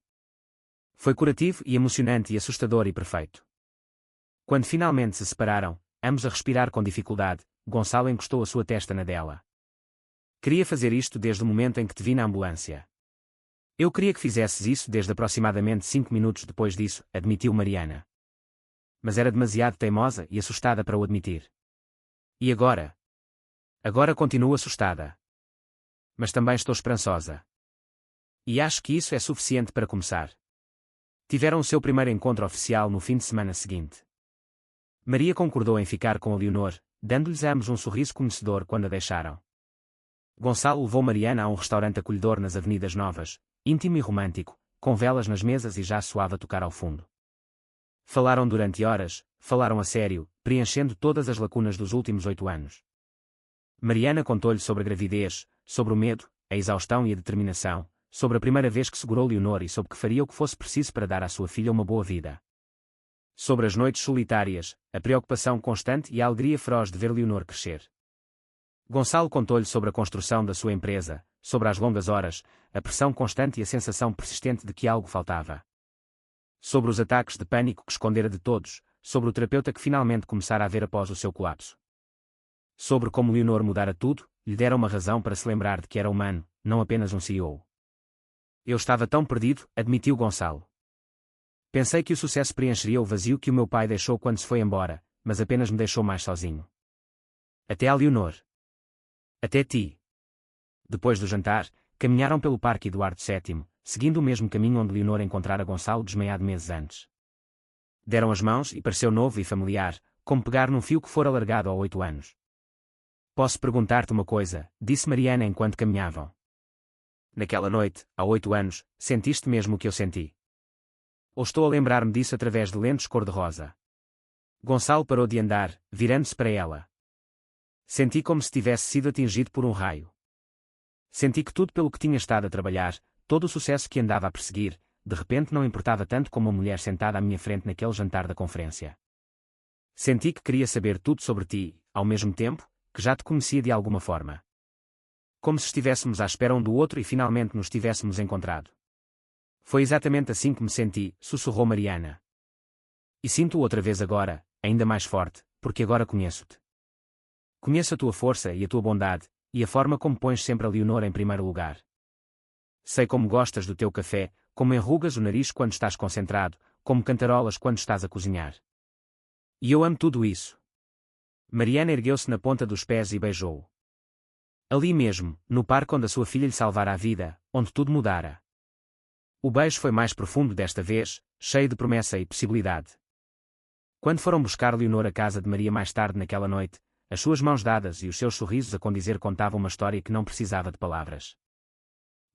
Speaker 1: Foi curativo e emocionante e assustador e perfeito. Quando finalmente se separaram, ambos a respirar com dificuldade, Gonçalo encostou a sua testa na dela. Queria fazer isto desde o momento em que te vi na ambulância. Eu queria que fizesses isso desde aproximadamente 5 minutos depois disso, admitiu Mariana. Mas era demasiado teimosa e assustada para o admitir. E agora? Agora continuo assustada. Mas também estou esperançosa. E acho que isso é suficiente para começar. Tiveram o seu primeiro encontro oficial no fim de semana seguinte. Maria concordou em ficar com a Leonor, dando-lhes a ambos um sorriso conhecedor quando a deixaram. Gonçalo levou Mariana a um restaurante acolhedor nas Avenidas Novas, íntimo e romântico, com velas nas mesas e já soava tocar ao fundo. Falaram durante horas, falaram a sério, preenchendo todas as lacunas dos últimos 8 anos. Mariana contou-lhe sobre a gravidez, sobre o medo, a exaustão e a determinação, sobre a primeira vez que segurou Leonor e sobre que faria o que fosse preciso para dar à sua filha uma boa vida. Sobre as noites solitárias, a preocupação constante e a alegria feroz de ver Leonor crescer. Gonçalo contou-lhe sobre a construção da sua empresa, sobre as longas horas, a pressão constante e a sensação persistente de que algo faltava. Sobre os ataques de pânico que escondera de todos, sobre o terapeuta que finalmente começara a ver após o seu colapso. Sobre como Leonor mudara tudo, lhe dera uma razão para se lembrar de que era humano, não apenas um CEO. Eu estava tão perdido, admitiu Gonçalo. Pensei que o sucesso preencheria o vazio que o meu pai deixou quando se foi embora, mas apenas me deixou mais sozinho. Até a Leonor. Até ti. Depois do jantar, caminharam pelo Parque Eduardo VII, seguindo o mesmo caminho onde Leonor encontrara Gonçalo desmaiado meses antes. Deram as mãos e pareceu novo e familiar, como pegar num fio que fora largado há 8 anos. Posso perguntar-te uma coisa, disse Mariana enquanto caminhavam. Naquela noite, há 8 anos, sentiste mesmo o que eu senti? Ou estou a lembrar-me disso através de lentes cor-de-rosa? Gonçalo parou de andar, virando-se para ela. Senti como se tivesse sido atingido por um raio. Senti que tudo pelo que tinha estado a trabalhar, todo o sucesso que andava a perseguir, de repente não importava tanto como uma mulher sentada à minha frente naquele jantar da conferência. Senti que queria saber tudo sobre ti, ao mesmo tempo, que já te conhecia de alguma forma. Como se estivéssemos à espera um do outro e finalmente nos tivéssemos encontrado. Foi exatamente assim que me senti, sussurrou Mariana. E sinto-o outra vez agora, ainda mais forte, porque agora conheço-te. Conheço a tua força e a tua bondade, e a forma como pões sempre a Leonor em primeiro lugar. Sei como gostas do teu café, como enrugas o nariz quando estás concentrado, como cantarolas quando estás a cozinhar. E eu amo tudo isso. Mariana ergueu-se na ponta dos pés e beijou-o. Ali mesmo, no parque onde a sua filha lhe salvara a vida, onde tudo mudara. O beijo foi mais profundo desta vez, cheio de promessa e possibilidade. Quando foram buscar Leonor à casa de Maria mais tarde naquela noite, as suas mãos dadas e os seus sorrisos a condizer contavam uma história que não precisava de palavras.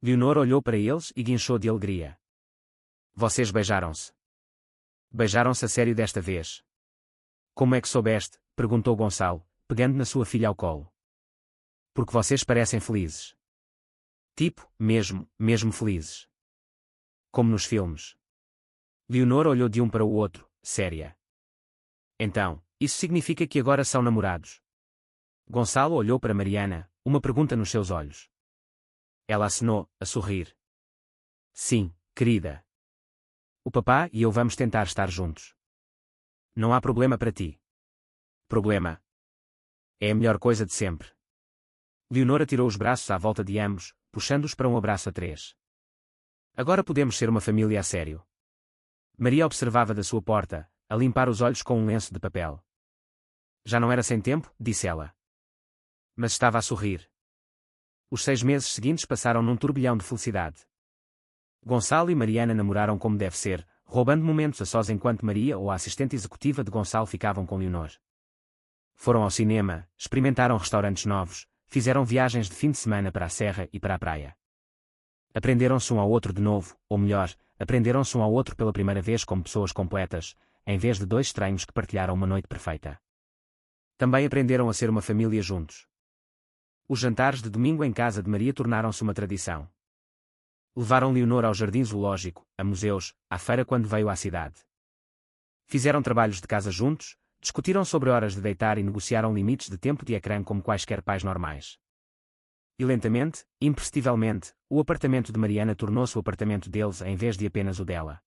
Speaker 1: Leonor olhou para eles e guinchou de alegria. Vocês beijaram-se. Beijaram-se a sério desta vez. Como é que soubeste? Perguntou Gonçalo, pegando na sua filha ao colo. Porque vocês parecem felizes. Tipo, mesmo felizes. Como nos filmes. Leonor olhou de um para o outro, séria. Então, isso significa que agora são namorados? Gonçalo olhou para Mariana, uma pergunta nos seus olhos. Ela acenou, a sorrir. Sim, querida. O papá e eu vamos tentar estar juntos. Não há problema para ti. Problema. É a melhor coisa de sempre. Leonor atirou os braços à volta de ambos, puxando-os para um abraço a 3. Agora podemos ser uma família a sério. Maria observava da sua porta, a limpar os olhos com um lenço de papel. Já não era sem tempo, disse ela. Mas estava a sorrir. Os 6 meses seguintes passaram num turbilhão de felicidade. Gonçalo e Mariana namoraram como deve ser, roubando momentos a sós enquanto Maria ou a assistente executiva de Gonçalo ficavam com Leonor. Foram ao cinema, experimentaram restaurantes novos, fizeram viagens de fim de semana para a serra e para a praia. Aprenderam-se um ao outro de novo, ou melhor, aprenderam-se um ao outro pela primeira vez como pessoas completas, em vez de 2 estranhos que partilharam uma noite perfeita. Também aprenderam a ser uma família juntos. Os jantares de domingo em casa de Maria tornaram-se uma tradição. Levaram Leonor ao jardim zoológico, a museus, à feira quando veio à cidade. Fizeram trabalhos de casa juntos, discutiram sobre horas de deitar e negociaram limites de tempo de ecrã como quaisquer pais normais. E lentamente, imperceptivelmente, o apartamento de Mariana tornou-se o apartamento deles em vez de apenas o dela.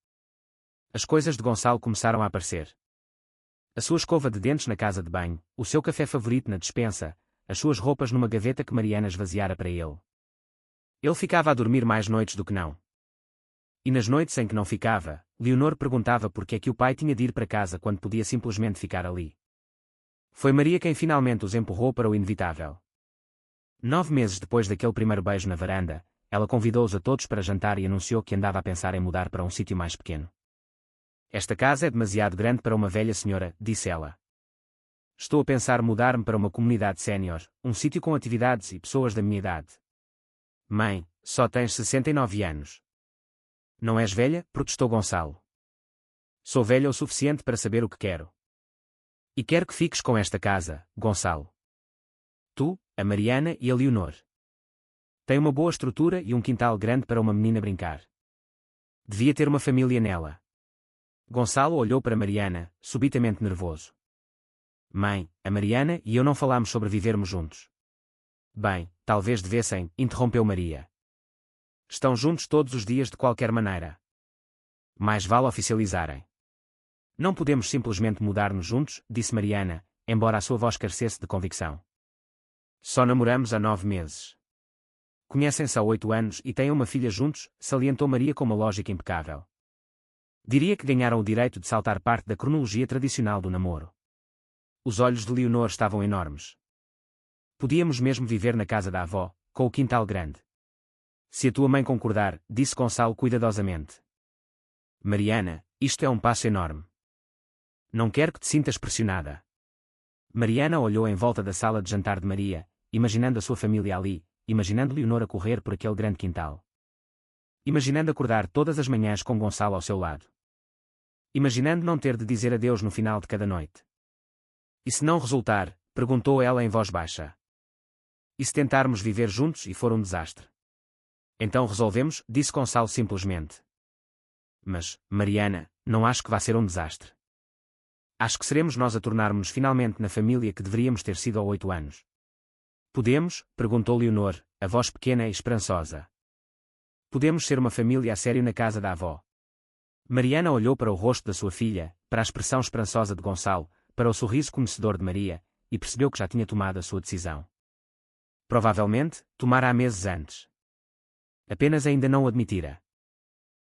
Speaker 1: As coisas de Gonçalo começaram a aparecer. A sua escova de dentes na casa de banho, o seu café favorito na despensa, as suas roupas numa gaveta que Mariana esvaziara para ele. Ele ficava a dormir mais noites do que não. E nas noites em que não ficava, Leonor perguntava por que é que o pai tinha de ir para casa quando podia simplesmente ficar ali. Foi Maria quem finalmente os empurrou para o inevitável. 9 meses depois daquele primeiro beijo na varanda, ela convidou-os a todos para jantar e anunciou que andava a pensar em mudar para um sítio mais pequeno. Esta casa é demasiado grande para uma velha senhora, disse ela. Estou a pensar mudar-me para uma comunidade sénior, um sítio com atividades e pessoas da minha idade. Mãe, só tens 69 anos. Não és velha? Protestou Gonçalo. Sou velha o suficiente para saber o que quero. E quero que fiques com esta casa, Gonçalo. Tu, a Mariana e a Leonor. Tem uma boa estrutura e um quintal grande para uma menina brincar. Devia ter uma família nela. Gonçalo olhou para Mariana, subitamente nervoso. Mãe, a Mariana e eu não falámos sobre vivermos juntos. Bem, talvez devessem, interrompeu Maria. Estão juntos todos os dias de qualquer maneira. Mais vale oficializarem. Não podemos simplesmente mudar-nos juntos, disse Mariana, embora a sua voz carecesse de convicção. Só namoramos há 9 meses. Conhecem-se há 8 anos e têm uma filha juntos, salientou Maria com uma lógica impecável. Diria que ganharam o direito de saltar parte da cronologia tradicional do namoro. Os olhos de Leonor estavam enormes. Podíamos mesmo viver na casa da avó, com o quintal grande. Se a tua mãe concordar, disse Gonçalo cuidadosamente. Mariana, isto é um passo enorme. Não quero que te sintas pressionada. Mariana olhou em volta da sala de jantar de Maria, imaginando a sua família ali, imaginando Leonor a correr por aquele grande quintal. Imaginando acordar todas as manhãs com Gonçalo ao seu lado. Imaginando não ter de dizer adeus no final de cada noite. E se não resultar, perguntou ela em voz baixa. E se tentarmos viver juntos e for um desastre? Então resolvemos, disse Gonçalo simplesmente. Mas, Mariana, não acho que vá ser um desastre. Acho que seremos nós a tornarmos-nos finalmente na família que deveríamos ter sido há 8 anos. Podemos? Perguntou Leonor, a voz pequena e esperançosa. Podemos ser uma família a sério na casa da avó. Mariana olhou para o rosto da sua filha, para a expressão esperançosa de Gonçalo, para o sorriso conhecedor de Maria, e percebeu que já tinha tomado a sua decisão. Provavelmente, tomara há meses antes. Apenas ainda não o admitira.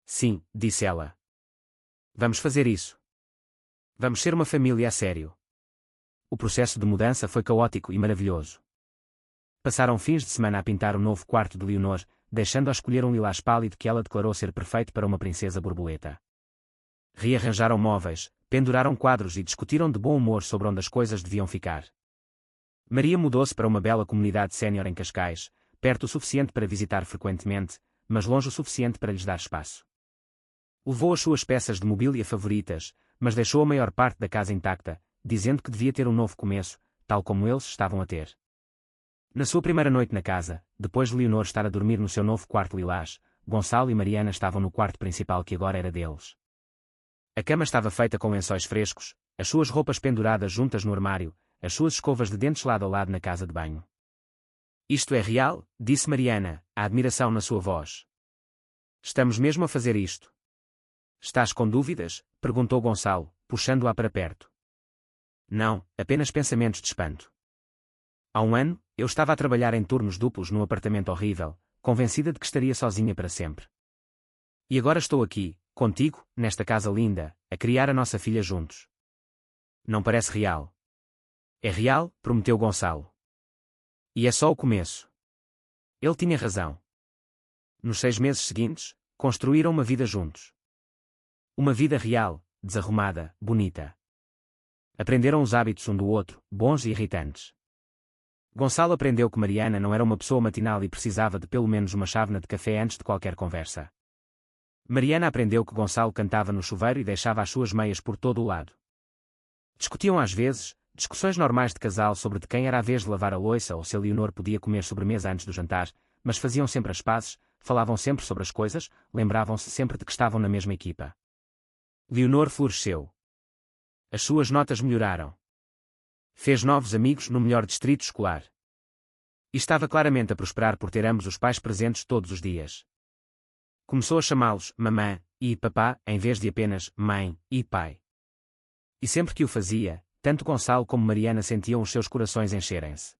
Speaker 1: Sim, disse ela. Vamos fazer isso. Vamos ser uma família a sério. O processo de mudança foi caótico e maravilhoso. Passaram fins de semana a pintar o novo quarto de Leonor, deixando-a escolher um lilás pálido que ela declarou ser perfeito para uma princesa borboleta. Rearranjaram móveis, penduraram quadros e discutiram de bom humor sobre onde as coisas deviam ficar. Maria mudou-se para uma bela comunidade sénior em Cascais, perto o suficiente para visitar frequentemente, mas longe o suficiente para lhes dar espaço. Levou as suas peças de mobília favoritas, mas deixou a maior parte da casa intacta, dizendo que devia ter um novo começo, tal como eles estavam a ter. Na sua primeira noite na casa, depois de Leonor estar a dormir no seu novo quarto lilás, Gonçalo e Mariana estavam no quarto principal que agora era deles. A cama estava feita com lençóis frescos, as suas roupas penduradas juntas no armário, as suas escovas de dentes lado a lado na casa de banho. Isto é real? Disse Mariana, a admiração na sua voz. Estamos mesmo a fazer isto. Estás com dúvidas? Perguntou Gonçalo, puxando-a para perto. Não, apenas pensamentos de espanto. Há um ano, eu estava a trabalhar em turnos duplos num apartamento horrível, convencida de que estaria sozinha para sempre. E agora estou aqui, contigo, nesta casa linda, a criar a nossa filha juntos. Não parece real? É real, prometeu Gonçalo. E é só o começo. Ele tinha razão. Nos 6 meses seguintes, construíram uma vida juntos. Uma vida real, desarrumada, bonita. Aprenderam os hábitos um do outro, bons e irritantes. Gonçalo aprendeu que Mariana não era uma pessoa matinal e precisava de pelo menos uma chávena de café antes de qualquer conversa. Mariana aprendeu que Gonçalo cantava no chuveiro e deixava as suas meias por todo o lado. Discutiam às vezes, discussões normais de casal sobre de quem era a vez de lavar a louça ou se a Leonor podia comer sobremesa antes do jantar, mas faziam sempre as pazes, falavam sempre sobre as coisas, lembravam-se sempre de que estavam na mesma equipa. Leonor floresceu. As suas notas melhoraram. Fez novos amigos no melhor distrito escolar. E estava claramente a prosperar por ter ambos os pais presentes todos os dias. Começou a chamá-los mamã e papá em vez de apenas mãe e pai. E sempre que o fazia, tanto Gonçalo como Mariana sentiam os seus corações encherem-se.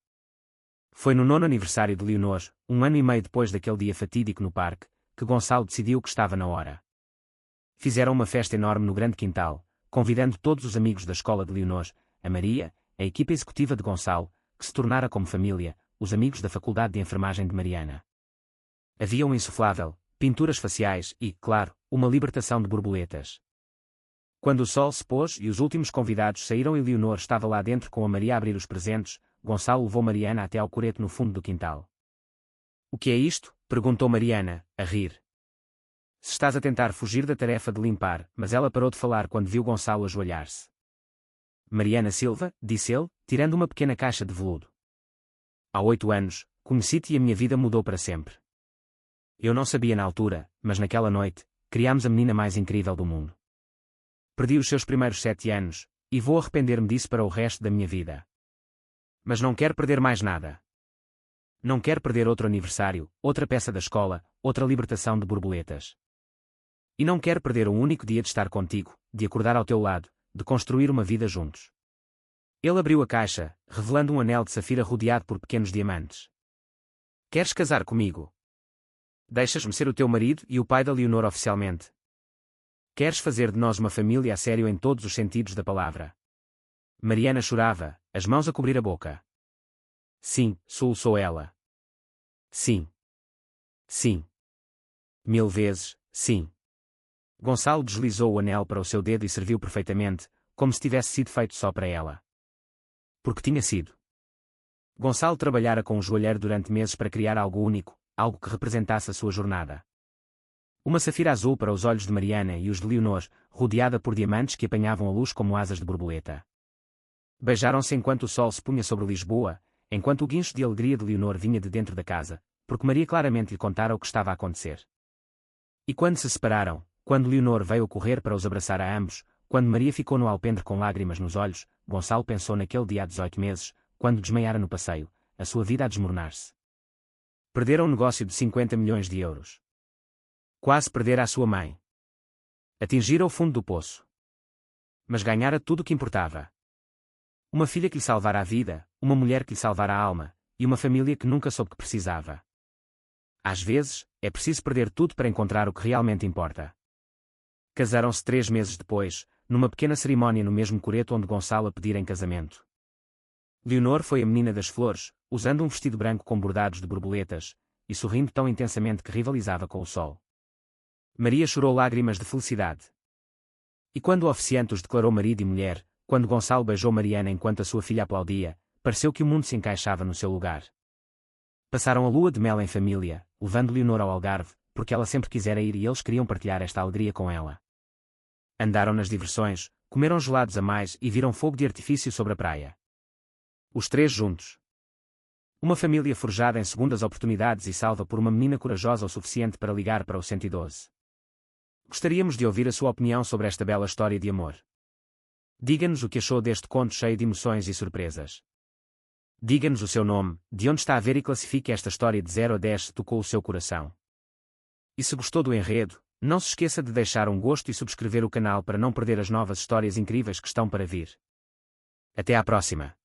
Speaker 1: Foi no 9º aniversário de Leonor, 1 ano e meio depois daquele dia fatídico no parque, que Gonçalo decidiu que estava na hora. Fizeram uma festa enorme no grande quintal, convidando todos os amigos da escola de Leonor, a Maria, a equipa executiva de Gonçalo, que se tornara como família, os amigos da Faculdade de Enfermagem de Mariana. Havia um insuflável, pinturas faciais e, claro, uma libertação de borboletas. Quando o sol se pôs e os últimos convidados saíram e Leonor estava lá dentro com a Maria a abrir os presentes, Gonçalo levou Mariana até ao coreto no fundo do quintal. "O que é isto?" perguntou Mariana, a rir. "Se estás a tentar fugir da tarefa de limpar", mas ela parou de falar quando viu Gonçalo ajoelhar-se. "Mariana Silva", disse ele, tirando uma pequena caixa de veludo. "Há 8 anos, conheci-te e a minha vida mudou para sempre. Eu não sabia na altura, mas naquela noite, criámos a menina mais incrível do mundo. Perdi os seus primeiros 7 anos, e vou arrepender-me disso para o resto da minha vida. Mas não quero perder mais nada. Não quero perder outro aniversário, outra peça da escola, outra libertação de borboletas. E não quero perder um único dia de estar contigo, de acordar ao teu lado, de construir uma vida juntos." Ele abriu a caixa, revelando um anel de safira rodeado por pequenos diamantes. "Queres casar comigo? Deixas-me ser o teu marido e o pai da Leonor oficialmente? Queres fazer de nós uma família a sério em todos os sentidos da palavra?" Mariana chorava, as mãos a cobrir a boca. "Sim", soluçou ela. "Sim. Sim. 1000 vezes, sim." Gonçalo deslizou o anel para o seu dedo e serviu perfeitamente, como se tivesse sido feito só para ela. Porque tinha sido. Gonçalo trabalhara com o joalheiro durante meses para criar algo único, algo que representasse a sua jornada. Uma safira azul para os olhos de Mariana e os de Leonor, rodeada por diamantes que apanhavam a luz como asas de borboleta. Beijaram-se enquanto o sol se punha sobre Lisboa, enquanto o guincho de alegria de Leonor vinha de dentro da casa, porque Maria claramente lhe contara o que estava a acontecer. E quando se separaram, quando Leonor veio correr para os abraçar a ambos, quando Maria ficou no alpendre com lágrimas nos olhos, Gonçalo pensou naquele dia há 18 meses, quando desmaiara no passeio, a sua vida a desmoronar-se. Perdera um negócio de 50 milhões de euros. Quase perdera a sua mãe. Atingira o fundo do poço. Mas ganhara tudo o que importava. Uma filha que lhe salvara a vida, uma mulher que lhe salvara a alma, e uma família que nunca soube que precisava. Às vezes, é preciso perder tudo para encontrar o que realmente importa. Casaram-se 3 meses depois, numa pequena cerimónia no mesmo coreto onde Gonçalo a pedira em casamento. Leonor foi a menina das flores, usando um vestido branco com bordados de borboletas, e sorrindo tão intensamente que rivalizava com o sol. Maria chorou lágrimas de felicidade. E quando o oficiante os declarou marido e mulher, quando Gonçalo beijou Mariana enquanto a sua filha aplaudia, pareceu que o mundo se encaixava no seu lugar. Passaram a lua de mel em família, levando Leonor ao Algarve, porque ela sempre quisera ir e eles queriam partilhar esta alegria com ela. Andaram nas diversões, comeram gelados a mais e viram fogo de artifício sobre a praia. Os 3 juntos. Uma família forjada em segundas oportunidades e salva por uma menina corajosa o suficiente para ligar para o 112. Gostaríamos de ouvir a sua opinião sobre esta bela história de amor. Diga-nos o que achou deste conto cheio de emoções e surpresas. Diga-nos o seu nome, de onde está a ver e classifique esta história de 0 a 10 se tocou o seu coração. E se gostou do enredo, não se esqueça de deixar um gosto e subscrever o canal para não perder as novas histórias incríveis que estão para vir. Até à próxima!